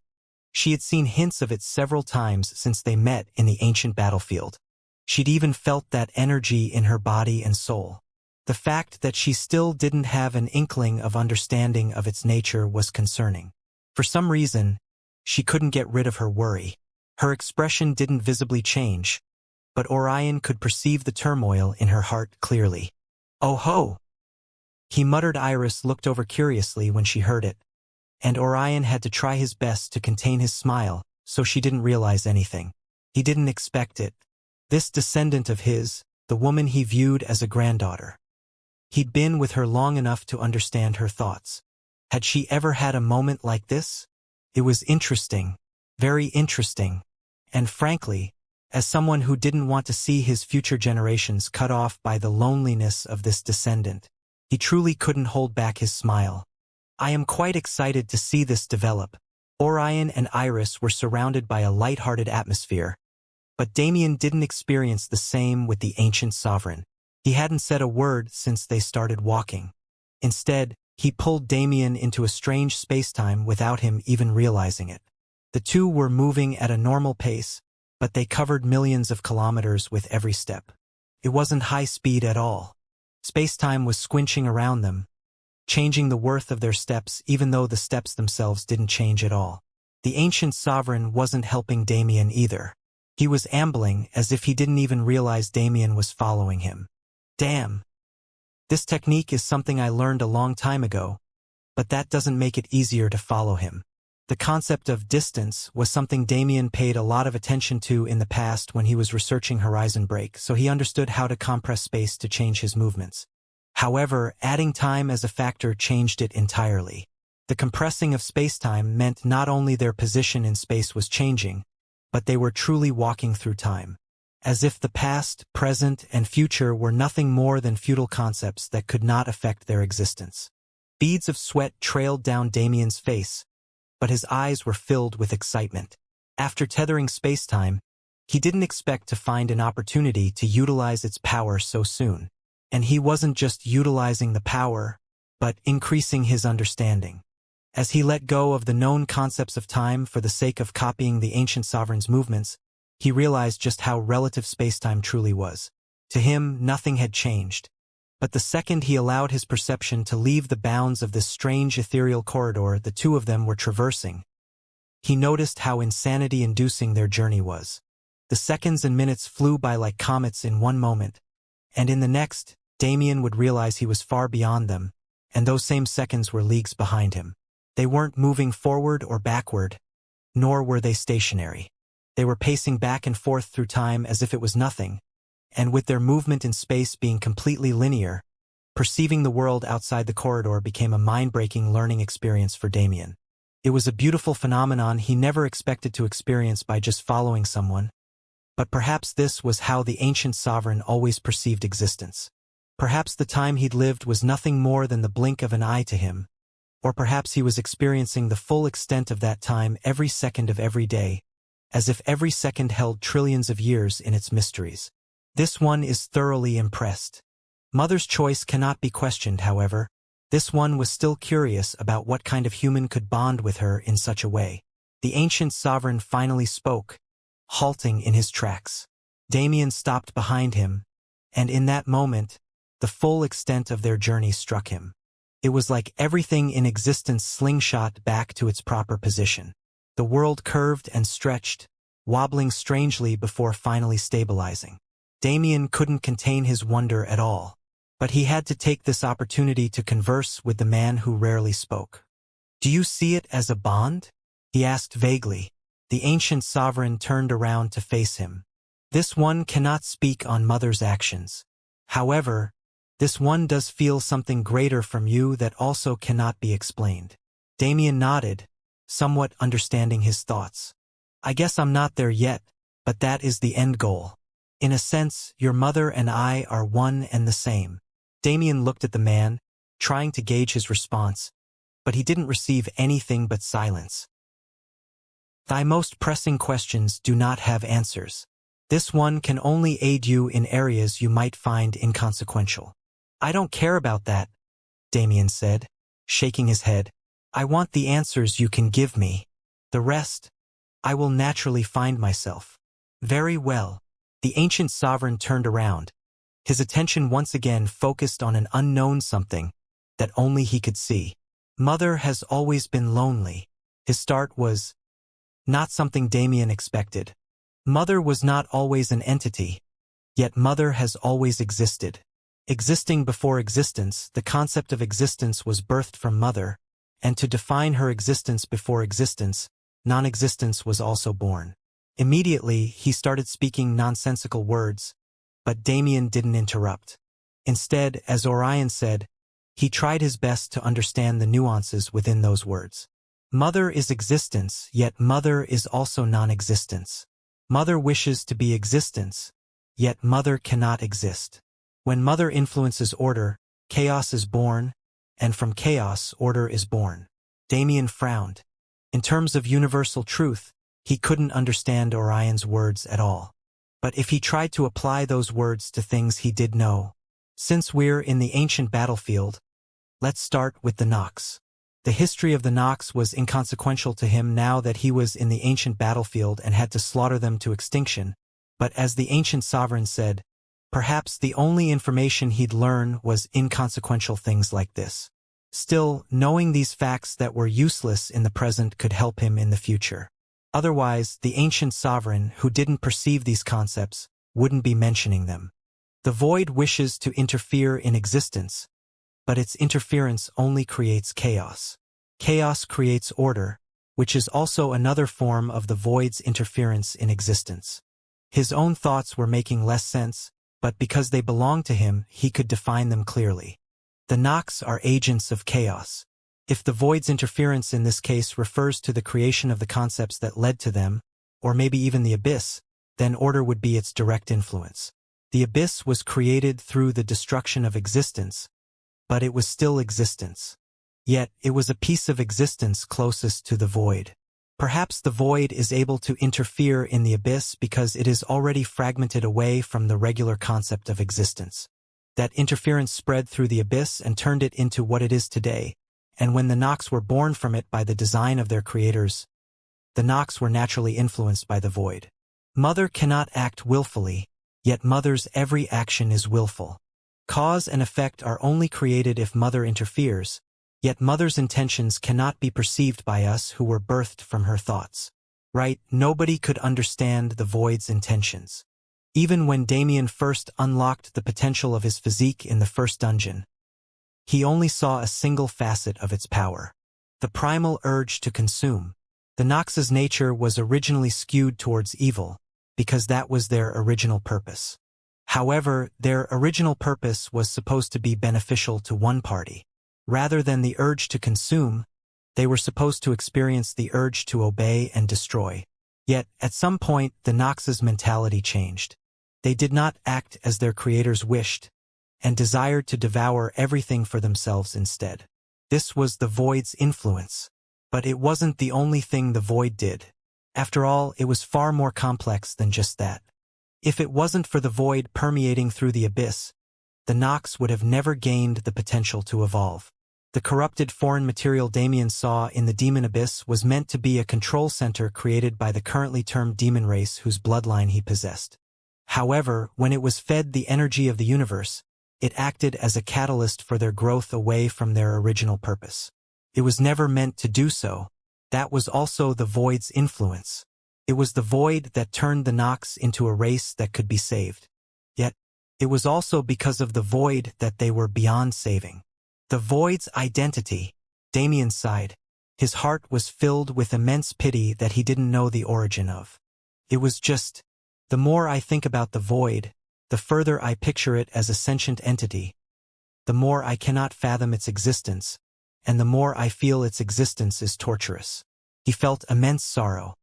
she had seen hints of it several times since they met in the ancient battlefield. She'd even felt that energy in her body and soul. The fact that she still didn't have an inkling of understanding of its nature was concerning. For some reason, she couldn't get rid of her worry. Her expression didn't visibly change, but Orion could perceive the turmoil in her heart clearly. "Oh ho!" he muttered. Iris looked over curiously when she heard it, and Orion had to try his best to contain his smile so she didn't realize anything. He didn't expect it. This descendant of his, the woman he viewed as a granddaughter. He'd been with her long enough to understand her thoughts. Had she ever had a moment like this? It was interesting. Very interesting. And frankly, as someone who didn't want to see his future generations cut off by the loneliness of this descendant, he truly couldn't hold back his smile. I am quite excited to see this develop. Orion and Iris were surrounded by a light-hearted atmosphere, but Damien didn't experience the same with the ancient sovereign. He hadn't said a word since they started walking. Instead, he pulled Damien into a strange space-time without him even realizing it. The two were moving at a normal pace, but they covered millions of kilometers with every step. It wasn't high speed at all. Space-time was squinching around them, changing the worth of their steps even though the steps themselves didn't change at all. The ancient sovereign wasn't helping Damien either. He was ambling as if he didn't even realize Damien was following him. Damn. This technique is something I learned a long time ago, but that doesn't make it easier to follow him. The concept of distance was something Damien paid a lot of attention to in the past when he was researching Horizon Break, so he understood how to compress space to change his movements. However, adding time as a factor changed it entirely. The compressing of space-time meant not only their position in space was changing, but they were truly walking through time. As if the past, present, and future were nothing more than futile concepts that could not affect their existence. Beads of sweat trailed down Damien's face, but his eyes were filled with excitement. After tethering space-time, he didn't expect to find an opportunity to utilize its power so soon. And he wasn't just utilizing the power, but increasing his understanding. As he let go of the known concepts of time for the sake of copying the ancient sovereign's movements, he realized just how relative space-time truly was. To him, nothing had changed. But the second he allowed his perception to leave the bounds of this strange ethereal corridor the two of them were traversing, he noticed how insanity-inducing their journey was. The seconds and minutes flew by like comets in one moment, and in the next, Damien would realize he was far beyond them, and those same seconds were leagues behind him. They weren't moving forward or backward, nor were they stationary. They were pacing back and forth through time as if it was nothing, and with their movement in space being completely linear, perceiving the world outside the corridor became a mind-breaking learning experience for Damien. It was a beautiful phenomenon he never expected to experience by just following someone, but perhaps this was how the ancient sovereign always perceived existence. Perhaps the time he'd lived was nothing more than the blink of an eye to him, or perhaps he was experiencing the full extent of that time every second of every day, as if every second held trillions of years in its mysteries. This one is thoroughly impressed. Mother's choice cannot be questioned, however. This one was still curious about what kind of human could bond with her in such a way. The ancient sovereign finally spoke, halting in his tracks. Damien stopped behind him, And in that moment, the full extent of their journey struck him. It was like everything in existence slingshot back to its proper position. The world curved and stretched, wobbling strangely before finally stabilizing. Damien couldn't contain his wonder at all. But he had to take this opportunity to converse with the man who rarely spoke. "Do you see it as a bond?" he asked vaguely. The ancient sovereign turned around to face him. "This one cannot speak on Mother's actions. However, this one does feel something greater from you that also cannot be explained." Damien nodded, somewhat understanding his thoughts. "I guess I'm not there yet, but that is the end goal. In a sense, your mother and I are one and the same." Damien looked at the man, trying to gauge his response, but he didn't receive anything but silence. "Thy most pressing questions do not have answers. This one can only aid you in areas you might find inconsequential." "I don't care about that," Damien said, shaking his head. "I want the answers you can give me. The rest, I will naturally find myself." "Very well." The ancient sovereign turned around, his attention once again focused on an unknown something that only he could see. "Mother has always been lonely." His start was not something Damien expected. Mother was not always an entity, yet Mother has always existed. Existing before existence, the concept of existence was birthed from Mother, and to define her existence before existence, non-existence was also born. Immediately, he started speaking nonsensical words, but Damien didn't interrupt. Instead, as Orion said, he tried his best to understand the nuances within those words. Mother is existence, yet Mother is also non-existence. Mother wishes to be existence, yet Mother cannot exist. When Mother influences order, chaos is born, and from chaos, order is born. Damien frowned. In terms of universal truth, he couldn't understand Orion's words at all. But if he tried to apply those words to things he did know, since we're in the ancient battlefield, let's start with the Nox. The history of the Nox was inconsequential to him now that he was in the ancient battlefield and had to slaughter them to extinction, but as the ancient sovereign said, perhaps the only information he'd learn was inconsequential things like this. Still, knowing these facts that were useless in the present could help him in the future. Otherwise, the ancient sovereign, who didn't perceive these concepts, wouldn't be mentioning them. The void wishes to interfere in existence, but its interference only creates chaos. Chaos creates order, which is also another form of the void's interference in existence. His own thoughts were making less sense, but because they belonged to him, he could define them clearly. The Nox are agents of chaos. If the void's interference in this case refers to the creation of the concepts that led to them, or maybe even the abyss, then order would be its direct influence. The abyss was created through the destruction of existence, but it was still existence. Yet, it was a piece of existence closest to the void. Perhaps the void is able to interfere in the abyss because it is already fragmented away from the regular concept of existence. That interference spread through the abyss and turned it into what it is today. And when the Nox were born from it by the design of their creators, the Nox were naturally influenced by the void. Mother cannot act willfully, yet Mother's every action is willful. Cause and effect are only created if Mother interferes, yet Mother's intentions cannot be perceived by us who were birthed from her thoughts. Right? Nobody could understand the void's intentions. Even when Damien first unlocked the potential of his physique in the first dungeon, he only saw a single facet of its power. The primal urge to consume. The Nox's nature was originally skewed towards evil, because that was their original purpose. However, their original purpose was supposed to be beneficial to one party. Rather than the urge to consume, they were supposed to experience the urge to obey and destroy. Yet, at some point, the Nox's mentality changed. They did not act as their creators wished, and desired to devour everything for themselves instead. This was the void's influence. But it wasn't the only thing the void did. After all, it was far more complex than just that. If it wasn't for the void permeating through the abyss, the Nox would have never gained the potential to evolve. The corrupted foreign material Damien saw in the demon abyss was meant to be a control center created by the currently termed demon race whose bloodline he possessed. However, when it was fed the energy of the universe, it acted as a catalyst for their growth away from their original purpose. It was never meant to do so. That was also the void's influence. It was the void that turned the Nox into a race that could be saved. Yet, it was also because of the void that they were beyond saving. The void's identity, Damien sighed. His heart was filled with immense pity that he didn't know the origin of. It was just, the more I think about the void, the further I picture it as a sentient entity, the more I cannot fathom its existence, and the more I feel its existence is torturous. He felt immense sorrow,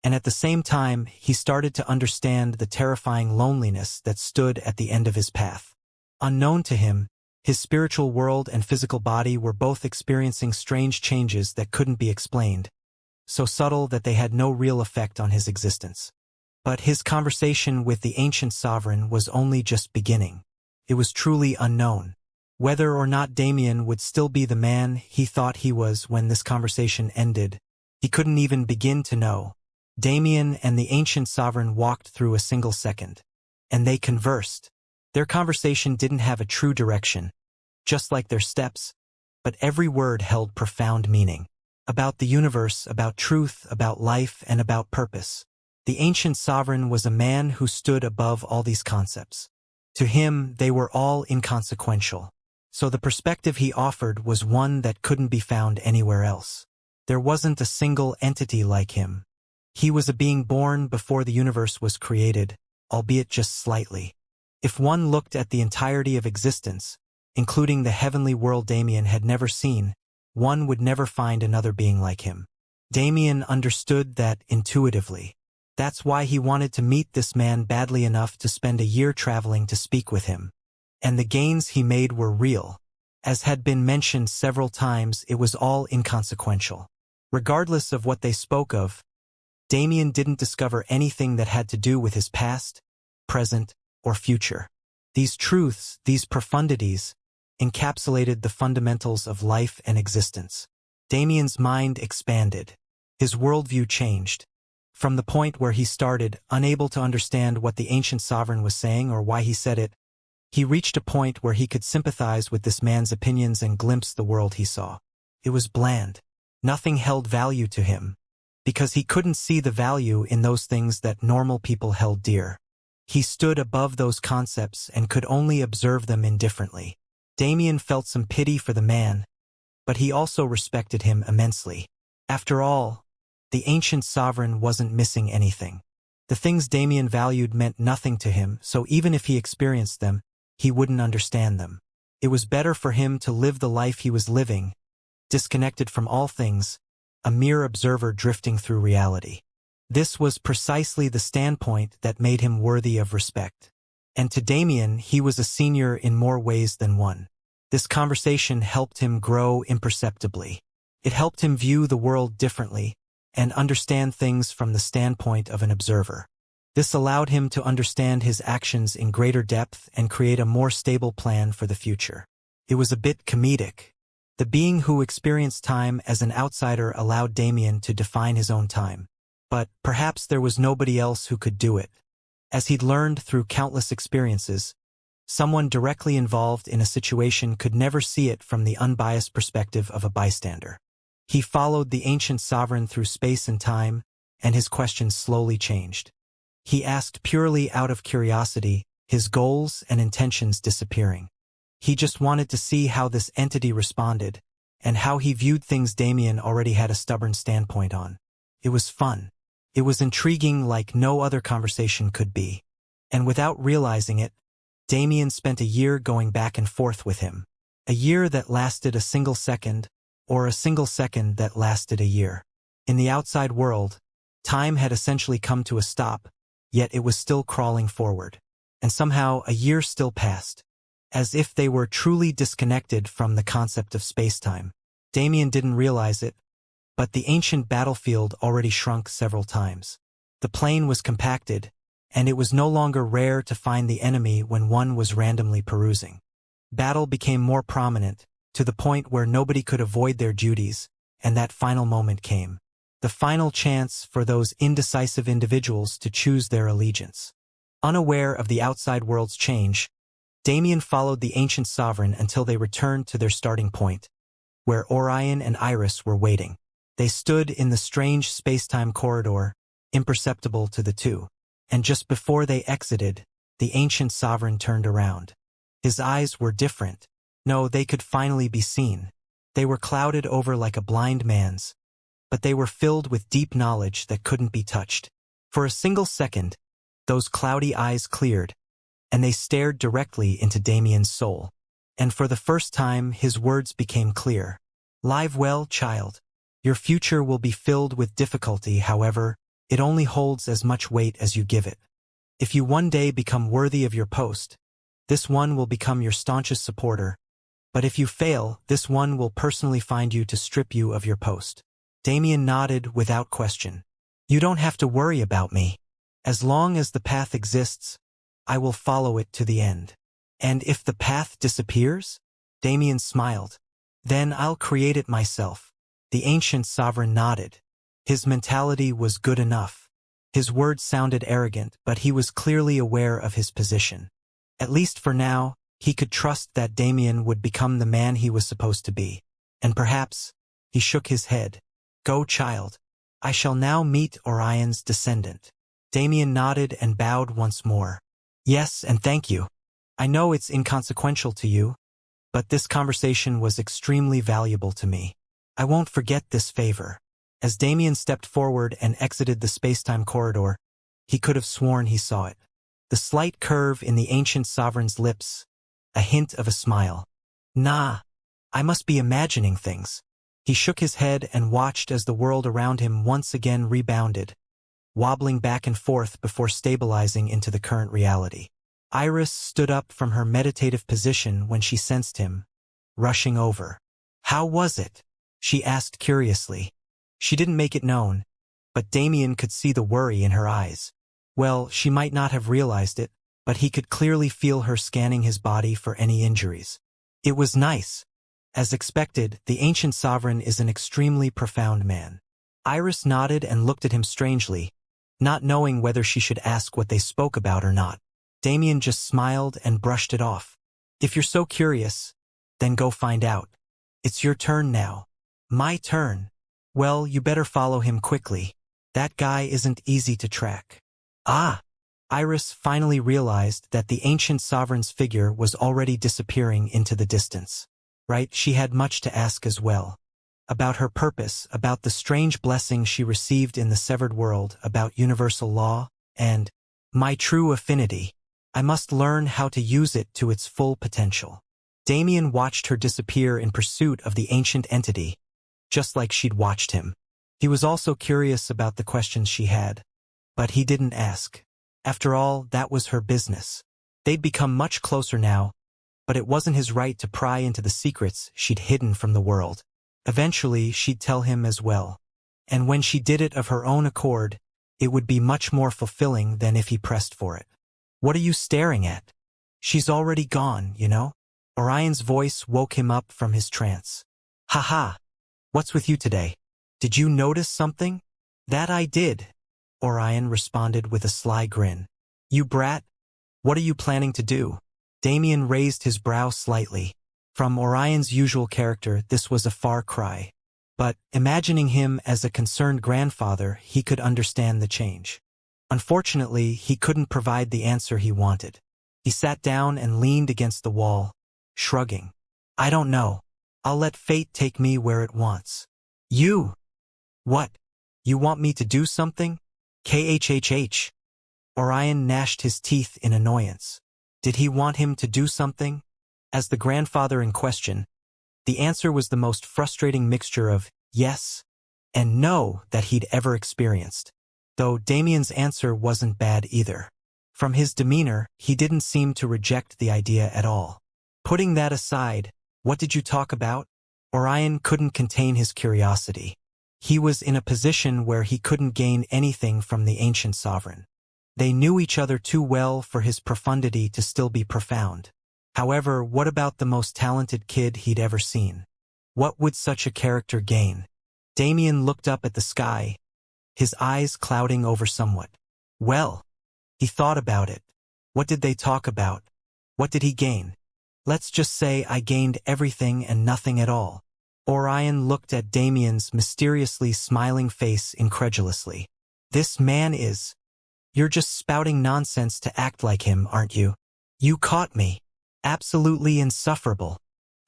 and at the same time he started to understand the terrifying loneliness that stood at the end of his path. Unknown to him, his spiritual world and physical body were both experiencing strange changes that couldn't be explained, so subtle that they had no real effect on his existence. But his conversation with the ancient sovereign was only just beginning. It was truly unknown. Whether or not Damien would still be the man he thought he was when this conversation ended, he couldn't even begin to know. Damien and the ancient sovereign walked through a single second, and they conversed. Their conversation didn't have a true direction, just like their steps, but every word held profound meaning. About the universe, about truth, about life, and about purpose. The ancient sovereign was a man who stood above all these concepts. To him, they were all inconsequential. So the perspective he offered was one that couldn't be found anywhere else. There wasn't a single entity like him. He was a being born before the universe was created, albeit just slightly. If one looked at the entirety of existence, including the heavenly world Damien had never seen, one would never find another being like him. Damien understood that intuitively. That's why he wanted to meet this man badly enough to spend a year traveling to speak with him. And the gains he made were real. As had been mentioned several times, it was all inconsequential. Regardless of what they spoke of, Damien didn't discover anything that had to do with his past, present, or future. These truths, these profundities, encapsulated the fundamentals of life and existence. Damien's mind expanded. His worldview changed. From the point where he started, unable to understand what the ancient sovereign was saying or why he said it, he reached a point where he could sympathize with this man's opinions and glimpse the world he saw. It was bland. Nothing held value to him, because he couldn't see the value in those things that normal people held dear. He stood above those concepts and could only observe them indifferently. Damien felt some pity for the man, but he also respected him immensely. After all, the ancient sovereign wasn't missing anything. The things Damien valued meant nothing to him, so even if he experienced them, he wouldn't understand them. It was better for him to live the life he was living, disconnected from all things, a mere observer drifting through reality. This was precisely the standpoint that made him worthy of respect. And to Damien, he was a senior in more ways than one. This conversation helped him grow imperceptibly. It helped him view the world differently and understand things from the standpoint of an observer. This allowed him to understand his actions in greater depth and create a more stable plan for the future. It was a bit comedic. The being who experienced time as an outsider allowed Damien to define his own time. But perhaps there was nobody else who could do it. As he'd learned through countless experiences, someone directly involved in a situation could never see it from the unbiased perspective of a bystander. He followed the ancient sovereign through space and time, and his questions slowly changed. He asked purely out of curiosity, his goals and intentions disappearing. He just wanted to see how this entity responded, and how he viewed things Damien already had a stubborn standpoint on. It was fun. It was intriguing like no other conversation could be. And without realizing it, Damien spent a year going back and forth with him. A year that lasted a single second, or a single second that lasted a year. In the outside world, time had essentially come to a stop, yet it was still crawling forward. And somehow a year still passed, as if they were truly disconnected from the concept of space-time. Damien didn't realize it, but the ancient battlefield already shrunk several times. The plain was compacted, and it was no longer rare to find the enemy when one was randomly perusing. Battle became more prominent, to the point where nobody could avoid their duties, and that final moment came. The final chance for those indecisive individuals to choose their allegiance. Unaware of the outside world's change, Damien followed the ancient sovereign until they returned to their starting point, where Orion and Iris were waiting. They stood in the strange space-time corridor, imperceptible to the two, and just before they exited, the ancient sovereign turned around. His eyes were different. No, they could finally be seen. They were clouded over like a blind man's, but they were filled with deep knowledge that couldn't be touched. For a single second, those cloudy eyes cleared, and they stared directly into Damien's soul. And for the first time, his words became clear. "Live well, child. Your future will be filled with difficulty, however, it only holds as much weight as you give it. If you one day become worthy of your post, this one will become your staunchest supporter. But if you fail, this one will personally find you to strip you of your post." Damien nodded without question. "You don't have to worry about me. As long as the path exists, I will follow it to the end. And if the path disappears?" Damien smiled. "Then I'll create it myself." The ancient sovereign nodded. His mentality was good enough. His words sounded arrogant, but he was clearly aware of his position. At least for now, he could trust that Damien would become the man he was supposed to be. And perhaps, he shook his head. "Go, child. I shall now meet Orion's descendant." Damien nodded and bowed once more. "Yes, and thank you. I know it's inconsequential to you, but this conversation was extremely valuable to me. I won't forget this favor." As Damien stepped forward and exited the space-time corridor, he could have sworn he saw it. The slight curve in the ancient sovereign's lips, a hint of a smile. "Nah, I must be imagining things." He shook his head and watched as the world around him once again rebounded, wobbling back and forth before stabilizing into the current reality. Iris stood up from her meditative position when she sensed him, rushing over. "How was it?" she asked curiously. She didn't make it known, but Damien could see the worry in her eyes. Well, she might not have realized it, but he could clearly feel her scanning his body for any injuries. "It was nice." As expected, the ancient sovereign is an extremely profound man. Iris nodded and looked at him strangely, not knowing whether she should ask what they spoke about or not. Damien just smiled and brushed it off. "If you're so curious, then go find out. It's your turn now." "My turn? Well, you better follow him quickly. That guy isn't easy to track." "Ah!" Iris finally realized that the ancient sovereign's figure was already disappearing into the distance. Right, she had much to ask as well. About her purpose, about the strange blessing she received in the severed world, about universal law, and my true affinity. I must learn how to use it to its full potential. Damien watched her disappear in pursuit of the ancient entity, just like she'd watched him. He was also curious about the questions she had, but he didn't ask. After all, that was her business. They'd become much closer now, but it wasn't his right to pry into the secrets she'd hidden from the world. Eventually, she'd tell him as well. And when she did it of her own accord, it would be much more fulfilling than if he pressed for it. "What are you staring at? She's already gone, you know?" Orion's voice woke him up from his trance. "Haha, what's with you today? Did you notice something?" "That I did," Orion responded with a sly grin. "You brat, what are you planning to do?" Damien raised his brow slightly. From Orion's usual character, this was a far cry. But, imagining him as a concerned grandfather, he could understand the change. Unfortunately, he couldn't provide the answer he wanted. He sat down and leaned against the wall, shrugging. "I don't know. I'll let fate take me where it wants." "You? What? You want me to do something?" "KHHH." Orion gnashed his teeth in annoyance. Did he want him to do something? As the grandfather in question, the answer was the most frustrating mixture of yes and no that he'd ever experienced. Though Damien's answer wasn't bad either. From his demeanor, he didn't seem to reject the idea at all. "Putting that aside, what did you talk about?" Orion couldn't contain his curiosity. He was in a position where he couldn't gain anything from the ancient sovereign. They knew each other too well for his profundity to still be profound. However, what about the most talented kid he'd ever seen? What would such a character gain? Damien looked up at the sky, his eyes clouding over somewhat. Well, he thought about it. What did they talk about? What did he gain? Let's just say I gained everything and nothing at all. Orion looked at Damien's mysteriously smiling face incredulously. This man is... You're just spouting nonsense to act like him, aren't you? You caught me. Absolutely insufferable.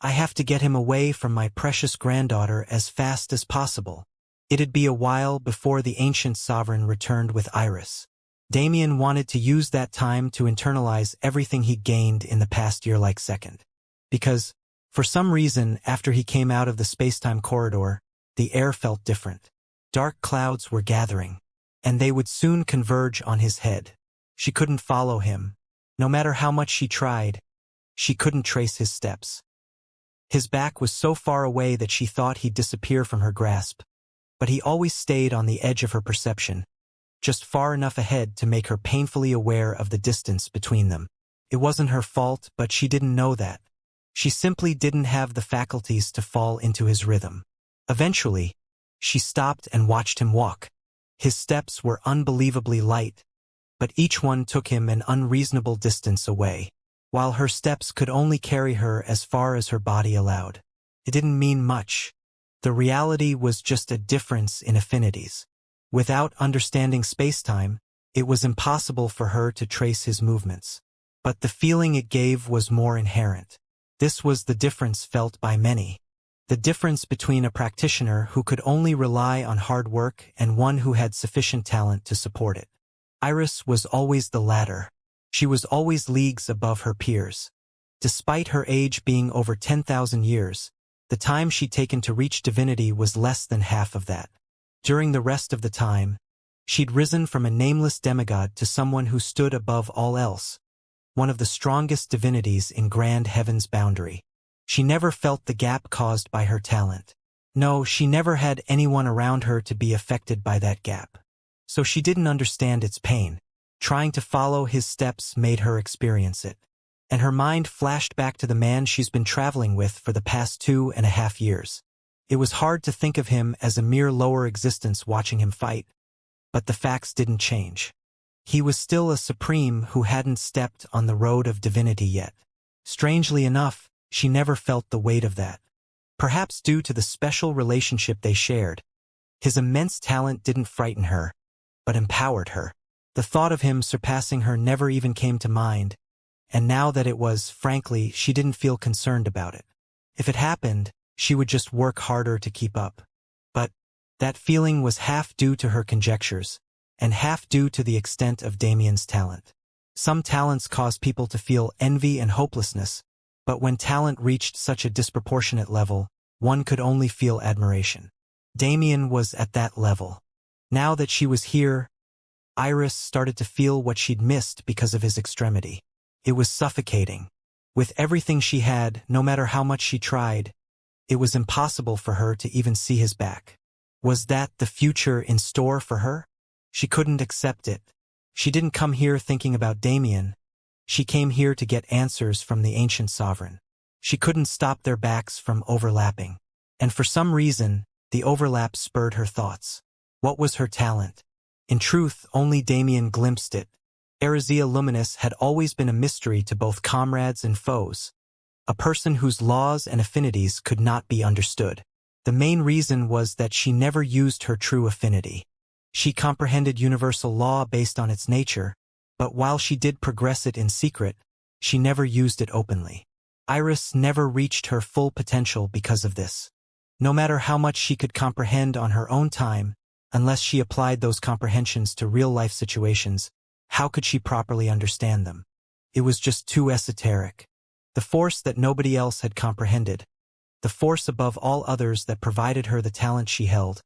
I have to get him away from my precious granddaughter as fast as possible. It'd be a while before the ancient sovereign returned with Iris. Damien wanted to use that time to internalize everything he'd gained in the past year like second. Because, for some reason, after he came out of the space-time corridor, the air felt different. Dark clouds were gathering, and they would soon converge on his head. She couldn't follow him. No matter how much she tried, she couldn't trace his steps. His back was so far away that she thought he'd disappear from her grasp, but he always stayed on the edge of her perception, just far enough ahead to make her painfully aware of the distance between them. It wasn't her fault, but she didn't know that. She simply didn't have the faculties to fall into his rhythm. Eventually, she stopped and watched him walk. His steps were unbelievably light, but each one took him an unreasonable distance away, while her steps could only carry her as far as her body allowed. It didn't mean much. The reality was just a difference in affinities. Without understanding space-time, it was impossible for her to trace his movements. But the feeling it gave was more inherent. This was the difference felt by many. The difference between a practitioner who could only rely on hard work and one who had sufficient talent to support it. Iris was always the latter. She was always leagues above her peers. Despite her age being over 10,000 years, the time she'd taken to reach divinity was less than half of that. During the rest of the time, she'd risen from a nameless demigod to someone who stood above all else, one of the strongest divinities in grand heaven's boundary. She never felt the gap caused by her talent. No, she never had anyone around her to be affected by that gap. So she didn't understand its pain. Trying to follow his steps made her experience it. And her mind flashed back to the man she's been traveling with for the past 2.5 years. It was hard to think of him as a mere lower existence watching him fight, but the facts didn't change. He was still a supreme who hadn't stepped on the road of divinity yet. Strangely enough, she never felt the weight of that. Perhaps due to the special relationship they shared, his immense talent didn't frighten her, but empowered her. The thought of him surpassing her never even came to mind, and now that it was, frankly, she didn't feel concerned about it. If it happened, she would just work harder to keep up. But that feeling was half due to her conjectures, and half due to the extent of Damien's talent. Some talents cause people to feel envy and hopelessness, but when talent reached such a disproportionate level, one could only feel admiration. Damien was at that level. Now that she was here, Iris started to feel what she'd missed because of his extremity. It was suffocating. With everything she had, no matter how much she tried, it was impossible for her to even see his back. Was that the future in store for her? She couldn't accept it. She didn't come here thinking about Damien. She came here to get answers from the ancient sovereign. She couldn't stop their backs from overlapping. And for some reason, the overlap spurred her thoughts. What was her talent? In truth, only Damien glimpsed it. Erizia Luminous had always been a mystery to both comrades and foes, a person whose laws and affinities could not be understood. The main reason was that she never used her true affinity. She comprehended universal law based on its nature, but while she did progress it in secret, she never used it openly. Iris never reached her full potential because of this. No matter how much she could comprehend on her own time, unless she applied those comprehensions to real-life situations, how could she properly understand them? It was just too esoteric. The force that nobody else had comprehended, the force above all others that provided her the talent she held.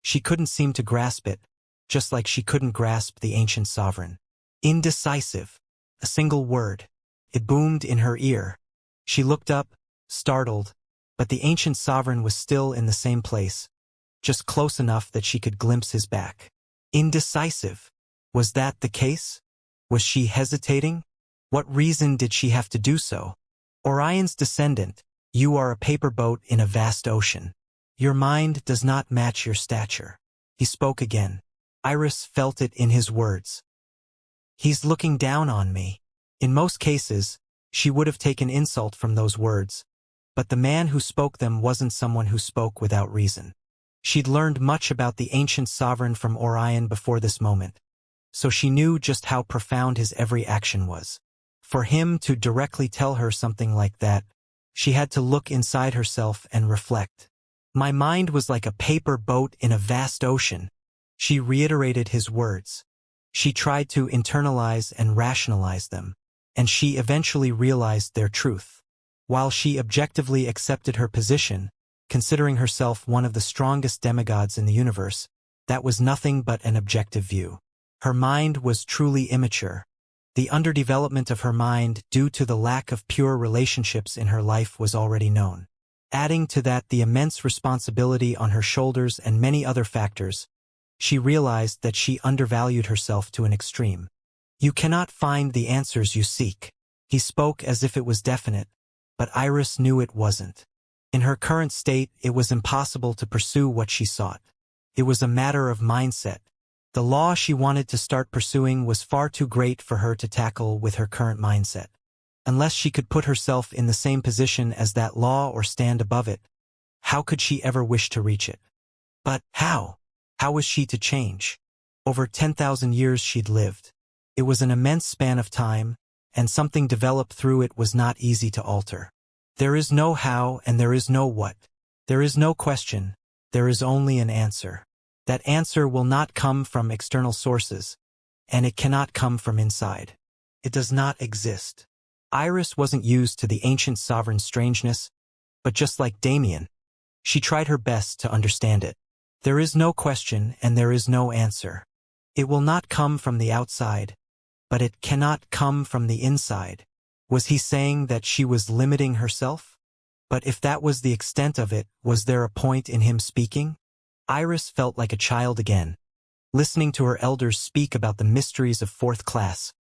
She couldn't seem to grasp it, just like she couldn't grasp the ancient sovereign. Indecisive. A single word. It boomed in her ear. She looked up, startled, but the ancient sovereign was still in the same place, just close enough that she could glimpse his back. Indecisive. Was that the case? Was she hesitating? What reason did she have to do so? Orion's descendant, you are a paper boat in a vast ocean. Your mind does not match your stature. He spoke again. Iris felt it in his words. He's looking down on me. In most cases, she would have taken insult from those words, but the man who spoke them wasn't someone who spoke without reason. She'd learned much about the ancient sovereign from Orion before this moment, so she knew just how profound his every action was. For him to directly tell her something like that, she had to look inside herself and reflect. My mind was like a paper boat in a vast ocean. She reiterated his words. She tried to internalize and rationalize them, and she eventually realized their truth. While she objectively accepted her position, considering herself one of the strongest demigods in the universe, that was nothing but an objective view. Her mind was truly immature. The underdevelopment of her mind due to the lack of pure relationships in her life was already known. Adding to that the immense responsibility on her shoulders and many other factors, she realized that she undervalued herself to an extreme. You cannot find the answers you seek. He spoke as if it was definite, but Iris knew it wasn't. In her current state, it was impossible to pursue what she sought. It was a matter of mindset. The law she wanted to start pursuing was far too great for her to tackle with her current mindset. Unless she could put herself in the same position as that law or stand above it, how could she ever wish to reach it? But how? How was she to change? Over 10,000 years she'd lived. It was an immense span of time, and something developed through it was not easy to alter. There is no how and there is no what. There is no question, there is only an answer. That answer will not come from external sources, and it cannot come from inside. It does not exist. Iris wasn't used to the ancient sovereign's strangeness, but just like Damien, she tried her best to understand it. There is no question and there is no answer. It will not come from the outside, but it cannot come from the inside. Was he saying that she was limiting herself? But if that was the extent of it, was there a point in him speaking? Iris felt like a child again, listening to her elders speak about the mysteries of fourth class,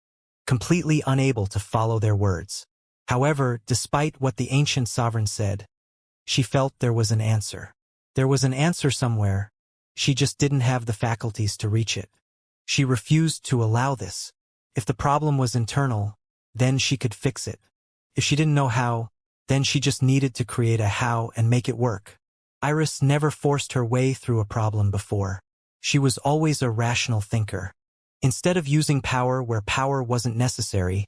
completely unable to follow their words. However, despite what the ancient sovereign said, she felt there was an answer. There was an answer somewhere, she just didn't have the faculties to reach it. She refused to allow this. If the problem was internal, then she could fix it. If she didn't know how, then she just needed to create a how and make it work. Iris never forced her way through a problem before. She was always a rational thinker. Instead of using power where power wasn't necessary,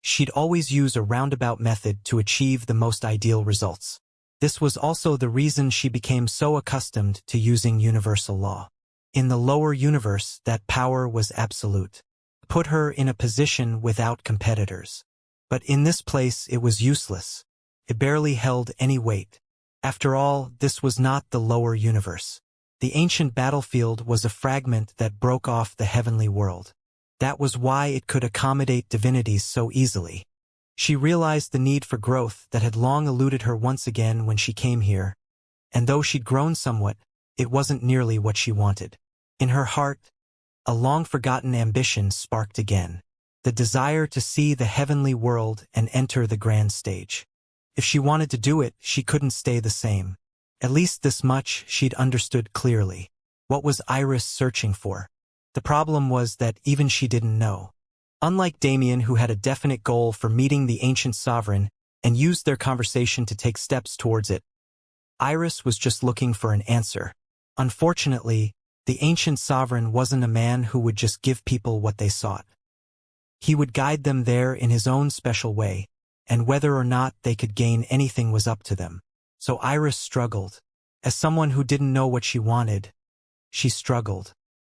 she'd always use a roundabout method to achieve the most ideal results. This was also the reason she became so accustomed to using universal law. In the lower universe, that power was absolute. Put her in a position without competitors. But in this place it was useless. It barely held any weight. After all, this was not the lower universe. The ancient battlefield was a fragment that broke off the heavenly world. That was why it could accommodate divinities so easily. She realized the need for growth that had long eluded her once again when she came here, and though she'd grown somewhat, it wasn't nearly what she wanted. In her heart, a long-forgotten ambition sparked again, the desire to see the heavenly world and enter the grand stage. If she wanted to do it, she couldn't stay the same. At least this much she'd understood clearly. What was Iris searching for? The problem was that even she didn't know. Unlike Damien, who had a definite goal for meeting the ancient sovereign and used their conversation to take steps towards it, Iris was just looking for an answer. Unfortunately, the ancient sovereign wasn't a man who would just give people what they sought. He would guide them there in his own special way, and whether or not they could gain anything was up to them. So Iris struggled. As someone who didn't know what she wanted, she struggled.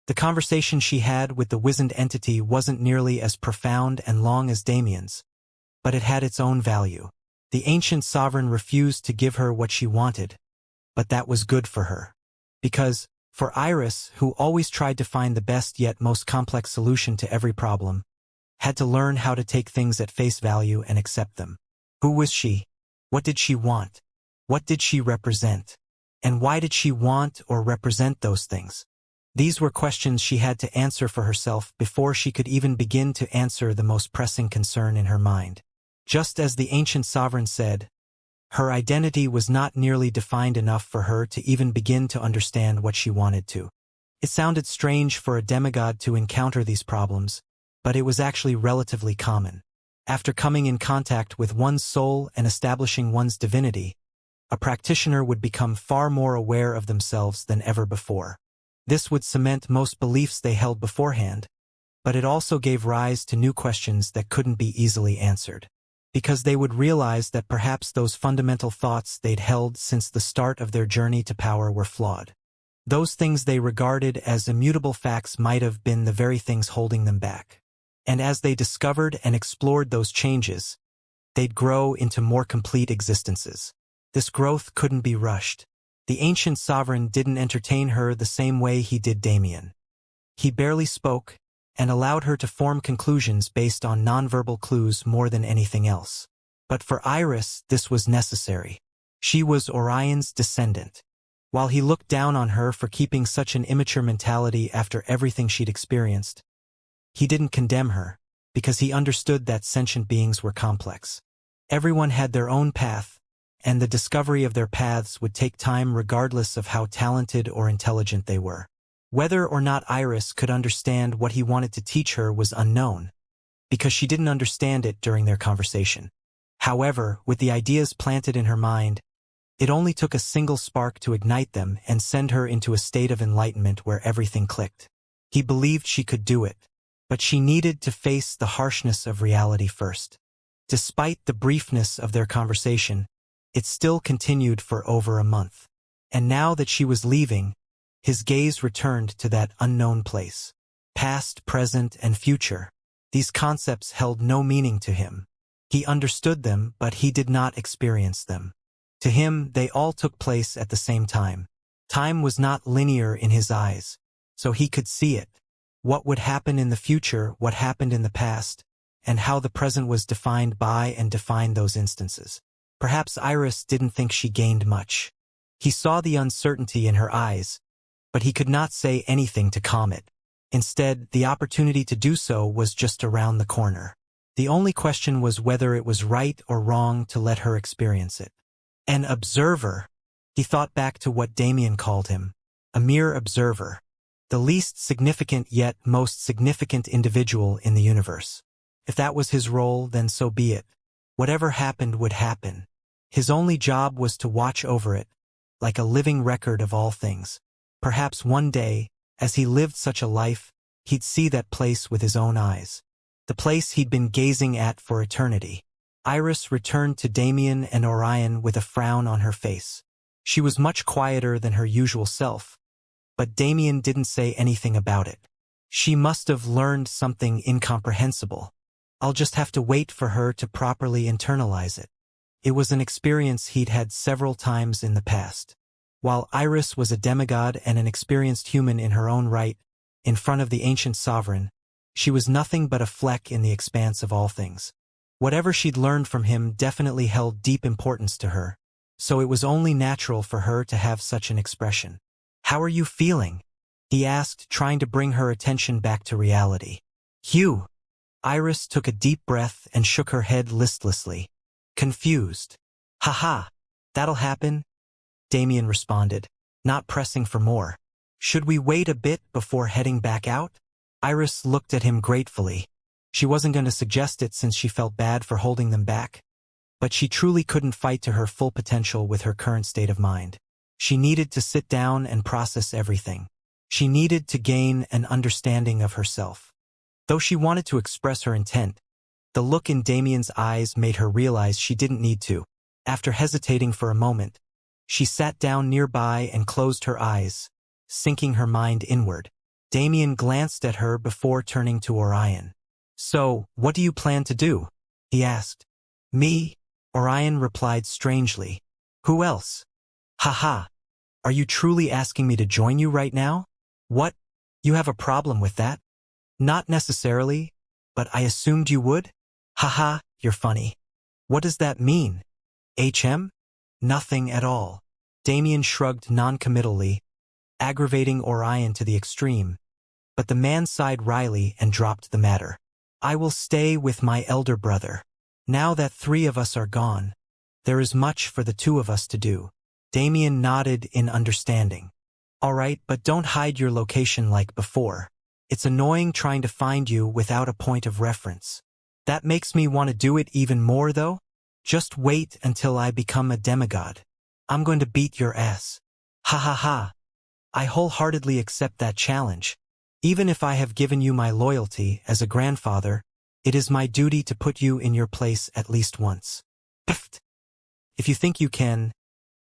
The conversation she had with the wizened entity wasn't nearly as profound and long as Damien's, but it had its own value. The ancient sovereign refused to give her what she wanted, but that was good for her. Because, for Iris, who always tried to find the best yet most complex solution to every problem, had to learn how to take things at face value and accept them. Who was she? What did she want? What did she represent? And why did she want or represent those things? These were questions she had to answer for herself before she could even begin to answer the most pressing concern in her mind. Just as the ancient sovereign said, her identity was not nearly defined enough for her to even begin to understand what she wanted to. It sounded strange for a demigod to encounter these problems, but it was actually relatively common. After coming in contact with one's soul and establishing one's divinity, a practitioner would become far more aware of themselves than ever before. This would cement most beliefs they held beforehand, but it also gave rise to new questions that couldn't be easily answered. Because they would realize that perhaps those fundamental thoughts they'd held since the start of their journey to power were flawed. Those things they regarded as immutable facts might have been the very things holding them back. And as they discovered and explored those changes, they'd grow into more complete existences. This growth couldn't be rushed. The ancient sovereign didn't entertain her the same way he did Damien. He barely spoke, and allowed her to form conclusions based on nonverbal clues more than anything else. But for Iris, this was necessary. She was Orion's descendant. While he looked down on her for keeping such an immature mentality after everything she'd experienced, he didn't condemn her, because he understood that sentient beings were complex. Everyone had their own path, and the discovery of their paths would take time regardless of how talented or intelligent they were. Whether or not Iris could understand what he wanted to teach her was unknown, because she didn't understand it during their conversation. However, with the ideas planted in her mind, it only took a single spark to ignite them and send her into a state of enlightenment where everything clicked. He believed she could do it, but she needed to face the harshness of reality first. Despite the briefness of their conversation, it still continued for over a month. And now that she was leaving, his gaze returned to that unknown place. Past, present, and future. These concepts held no meaning to him. He understood them, but he did not experience them. To him, they all took place at the same time. Time was not linear in his eyes, so he could see it. What would happen in the future, what happened in the past, and how the present was defined by and defined those instances. Perhaps Iris didn't think she gained much. He saw the uncertainty in her eyes, but he could not say anything to calm it. Instead, the opportunity to do so was just around the corner. The only question was whether it was right or wrong to let her experience it. An observer. He thought back to what Damien called him, a mere observer, the least significant yet most significant individual in the universe. If that was his role, then so be it. Whatever happened would happen. His only job was to watch over it, like a living record of all things. Perhaps one day, as he lived such a life, he'd see that place with his own eyes. The place he'd been gazing at for eternity. Iris returned to Damien and Orion with a frown on her face. She was much quieter than her usual self, but Damien didn't say anything about it. She must have learned something incomprehensible. I'll just have to wait for her to properly internalize it. It was an experience he'd had several times in the past. While Iris was a demigod and an experienced human in her own right, in front of the ancient sovereign, she was nothing but a fleck in the expanse of all things. Whatever she'd learned from him definitely held deep importance to her, so it was only natural for her to have such an expression. "How are you feeling?" he asked, trying to bring her attention back to reality. "Hugh." Iris took a deep breath and shook her head listlessly. Confused. "Haha, that'll happen," Damien responded, not pressing for more. "Should we wait a bit before heading back out?" Iris looked at him gratefully. She wasn't going to suggest it since she felt bad for holding them back, but she truly couldn't fight to her full potential with her current state of mind. She needed to sit down and process everything. She needed to gain an understanding of herself. Though she wanted to express her intent, the look in Damien's eyes made her realize she didn't need to. After hesitating for a moment, she sat down nearby and closed her eyes, sinking her mind inward. Damien glanced at her before turning to Orion. "So, what do you plan to do?" he asked. "Me?" Orion replied strangely. "Who else?" "Haha. Are you truly asking me to join you right now?" "What? You have a problem with that?" "Not necessarily, but I assumed you would." "Haha, you're funny." "What does that mean?" "HM? Nothing at all." Damien shrugged non-committally, aggravating Orion to the extreme, but the man sighed wryly and dropped the matter. "I will stay with my elder brother. Now that 3 of us are gone, there is much for the 2 of us to do." Damien nodded in understanding. "All right, but don't hide your location like before. It's annoying trying to find you without a point of reference." That makes me want to do it even more though. Just wait until I become a demigod. I'm going to beat your ass. Ha ha ha. I wholeheartedly accept that challenge. Even if I have given you my loyalty as a grandfather, it is my duty to put you in your place at least once. Pfft. If you think you can,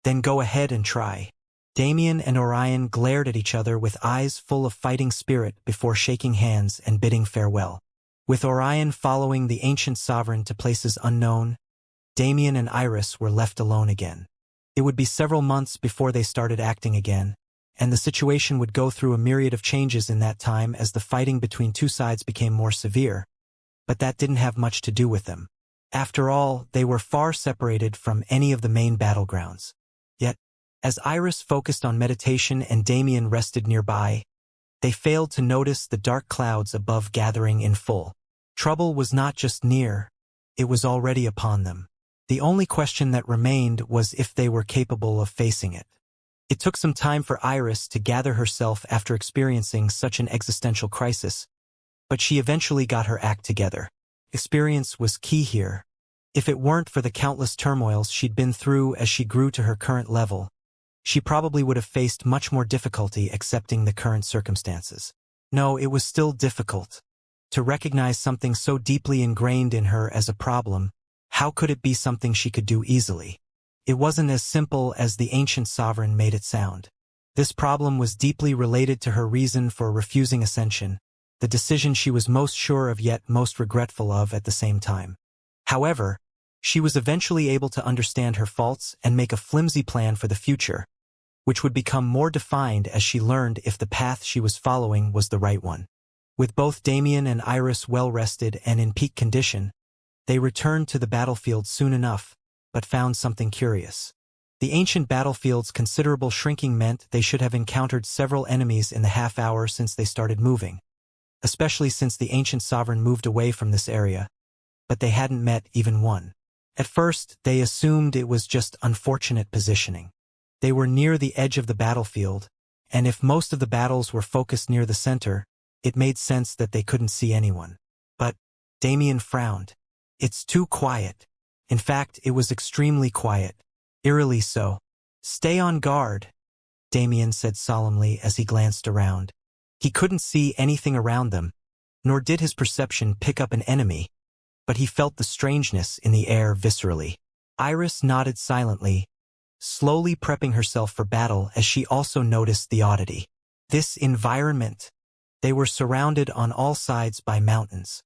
then go ahead and try. Damien and Orion glared at each other with eyes full of fighting spirit before shaking hands and bidding farewell. With Orion following the ancient sovereign to places unknown, Damien and Iris were left alone again. It would be several months before they started acting again, and the situation would go through a myriad of changes in that time as the fighting between two sides became more severe. But that didn't have much to do with them. After all, they were far separated from any of the main battlegrounds. Yet, as Iris focused on meditation and Damien rested nearby, they failed to notice the dark clouds above gathering in full. Trouble was not just near, it was already upon them. The only question that remained was if they were capable of facing it. It took some time for Iris to gather herself after experiencing such an existential crisis, but she eventually got her act together. Experience was key here. If it weren't for the countless turmoils she'd been through as she grew to her current level, she probably would have faced much more difficulty accepting the current circumstances. No, it was still difficult. To recognize something so deeply ingrained in her as a problem, how could it be something she could do easily? It wasn't as simple as the ancient sovereign made it sound. This problem was deeply related to her reason for refusing Ascension, the decision she was most sure of yet most regretful of at the same time. However, she was eventually able to understand her faults and make a flimsy plan for the future, which would become more defined as she learned if the path she was following was the right one. With both Damien and Iris well-rested and in peak condition, they returned to the battlefield soon enough, but found something curious. The ancient battlefield's considerable shrinking meant they should have encountered several enemies in the half-hour since they started moving, especially since the ancient sovereign moved away from this area, but they hadn't met even one. At first, they assumed it was just unfortunate positioning. They were near the edge of the battlefield, and if most of the battles were focused near the center, it made sense that they couldn't see anyone. But Damien frowned. It's too quiet. In fact, it was extremely quiet. Eerily so. Stay on guard, Damien said solemnly as he glanced around. He couldn't see anything around them, nor did his perception pick up an enemy, but he felt the strangeness in the air viscerally. Iris nodded silently, slowly prepping herself for battle as she also noticed the oddity. This environment. They were surrounded on all sides by mountains.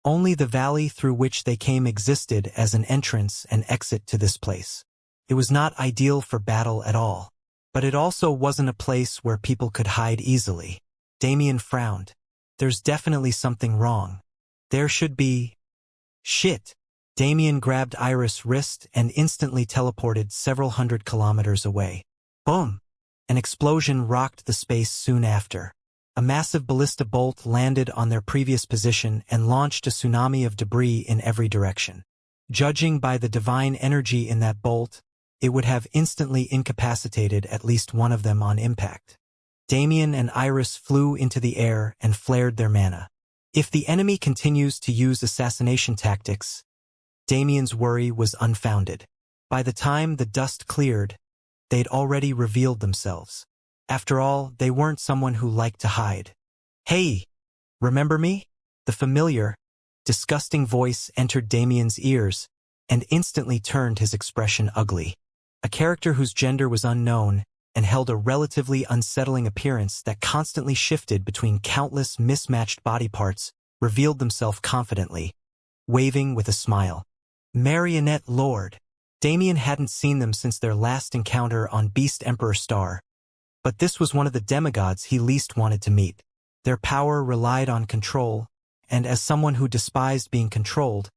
Only the valley through which they came existed as an entrance and exit to this place. It was not ideal for battle at all, but it also wasn't a place where people could hide easily. Damien frowned. There's definitely something wrong. There should be... Shit! Damien grabbed Iris' wrist and instantly teleported several hundred kilometers away. Boom! An explosion rocked the space soon after. A massive ballista bolt landed on their previous position and launched a tsunami of debris in every direction. Judging by the divine energy in that bolt, it would have instantly incapacitated at least one of them on impact. Damien and Iris flew into the air and flared their mana. If the enemy continues to use assassination tactics, Damien's worry was unfounded. By the time the dust cleared, they'd already revealed themselves. After all, they weren't someone who liked to hide. Hey, remember me? The familiar, disgusting voice entered Damien's ears and instantly turned his expression ugly. A character whose gender was unknown and held a relatively unsettling appearance that constantly shifted between countless mismatched body parts revealed themselves confidently, waving with a smile. Marionette Lord. Damien hadn't seen them since their last encounter on Beast Emperor Star, but this was one of the demigods he least wanted to meet. Their power relied on control, and as someone who despised being controlled,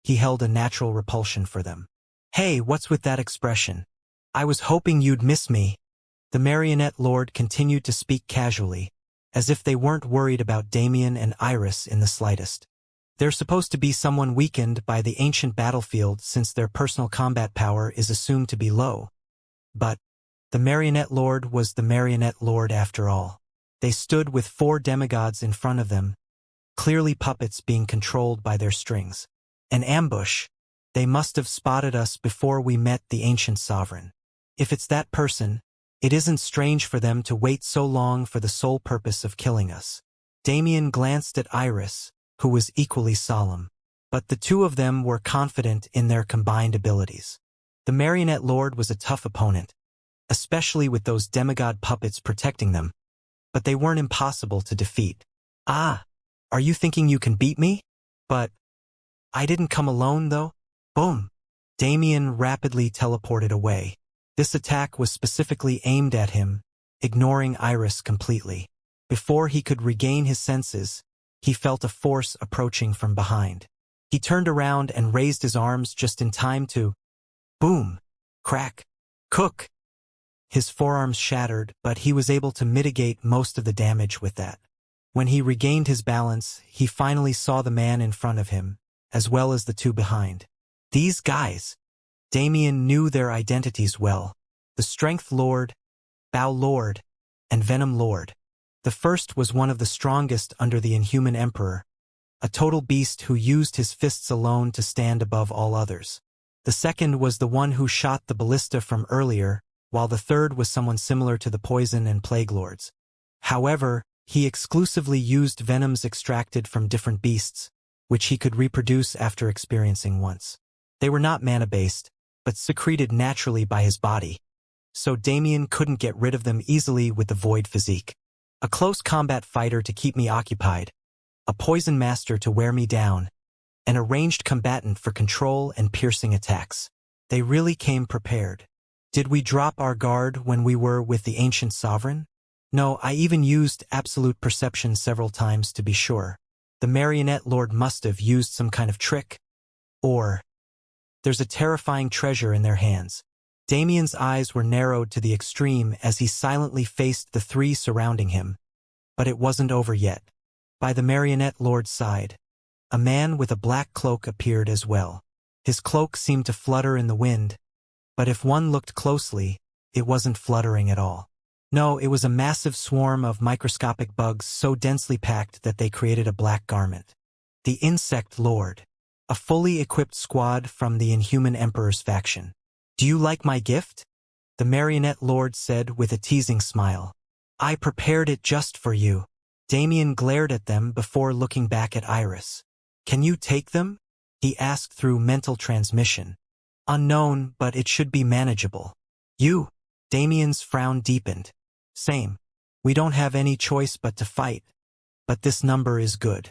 he held a natural repulsion for them. Hey, what's with that expression? I was hoping you'd miss me. The Marionette Lord continued to speak casually, as if they weren't worried about Damien and Iris in the slightest. They're supposed to be someone weakened by the ancient battlefield since their personal combat power is assumed to be low. But the Marionette Lord was the Marionette Lord after all. They stood with 4 demigods in front of them, clearly puppets being controlled by their strings. An ambush. They must have spotted us before we met the ancient sovereign. If it's that person, it isn't strange for them to wait so long for the sole purpose of killing us. Damien glanced at Iris, who was equally solemn. But the two of them were confident in their combined abilities. The Marionette Lord was a tough opponent, especially with those demigod puppets protecting them, but they weren't impossible to defeat. Ah, are you thinking you can beat me? But I didn't come alone, though? Boom! Damien rapidly teleported away. This attack was specifically aimed at him, ignoring Iris completely. Before he could regain his senses, he felt a force approaching from behind. He turned around and raised his arms just in time to boom, crack, cook. His forearms shattered, but he was able to mitigate most of the damage with that. When he regained his balance, he finally saw the man in front of him, as well as the two behind. These guys. Damien knew their identities well. The Strength Lord, Bow Lord, and Venom Lord. The first was one of the strongest under the Inhuman Emperor, a total beast who used his fists alone to stand above all others. The second was the one who shot the ballista from earlier, while the third was someone similar to the Poison and Plague Lords. However, he exclusively used venoms extracted from different beasts, which he could reproduce after experiencing once. They were not mana-based, but secreted naturally by his body, so Damien couldn't get rid of them easily with the Void physique. A close combat fighter to keep me occupied, a poison master to wear me down, and a ranged combatant for control and piercing attacks. They really came prepared. Did we drop our guard when we were with the ancient sovereign? No, I even used absolute perception several times to be sure. The Marionette Lord must have used some kind of trick. Or there's a terrifying treasure in their hands. Damien's eyes were narrowed to the extreme as he silently faced the three surrounding him. But it wasn't over yet. By the Marionette Lord's side, a man with a black cloak appeared as well. His cloak seemed to flutter in the wind, but if one looked closely, it wasn't fluttering at all. No, it was a massive swarm of microscopic bugs so densely packed that they created a black garment. The Insect Lord, a fully equipped squad from the Inhuman Emperor's faction. Do you like my gift? The Marionette Lord said with a teasing smile. I prepared it just for you. Damien glared at them before looking back at Iris. Can you take them? He asked through mental transmission. Unknown, but it should be manageable. You? Damien's frown deepened. Same. We don't have any choice but to fight. But this number is good.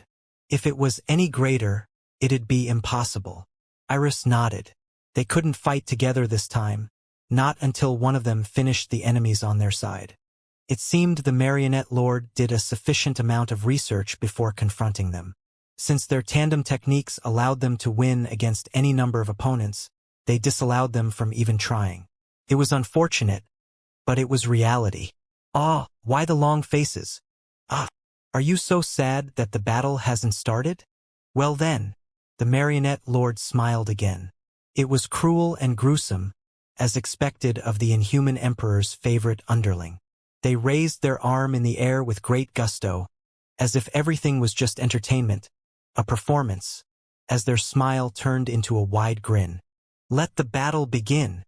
If it was any greater, it'd be impossible. Iris nodded. They couldn't fight together this time, not until one of them finished the enemies on their side. It seemed the Marionette Lord did a sufficient amount of research before confronting them. Since their tandem techniques allowed them to win against any number of opponents, they disallowed them from even trying. It was unfortunate, but it was reality. Ah, why the long faces? Ah, are you so sad that the battle hasn't started? Well then, the Marionette Lord smiled again. It was cruel and gruesome, as expected of the Inhuman Emperor's favorite underling. They raised their arm in the air with great gusto, as if everything was just entertainment, a performance, as their smile turned into a wide grin. Let the battle begin.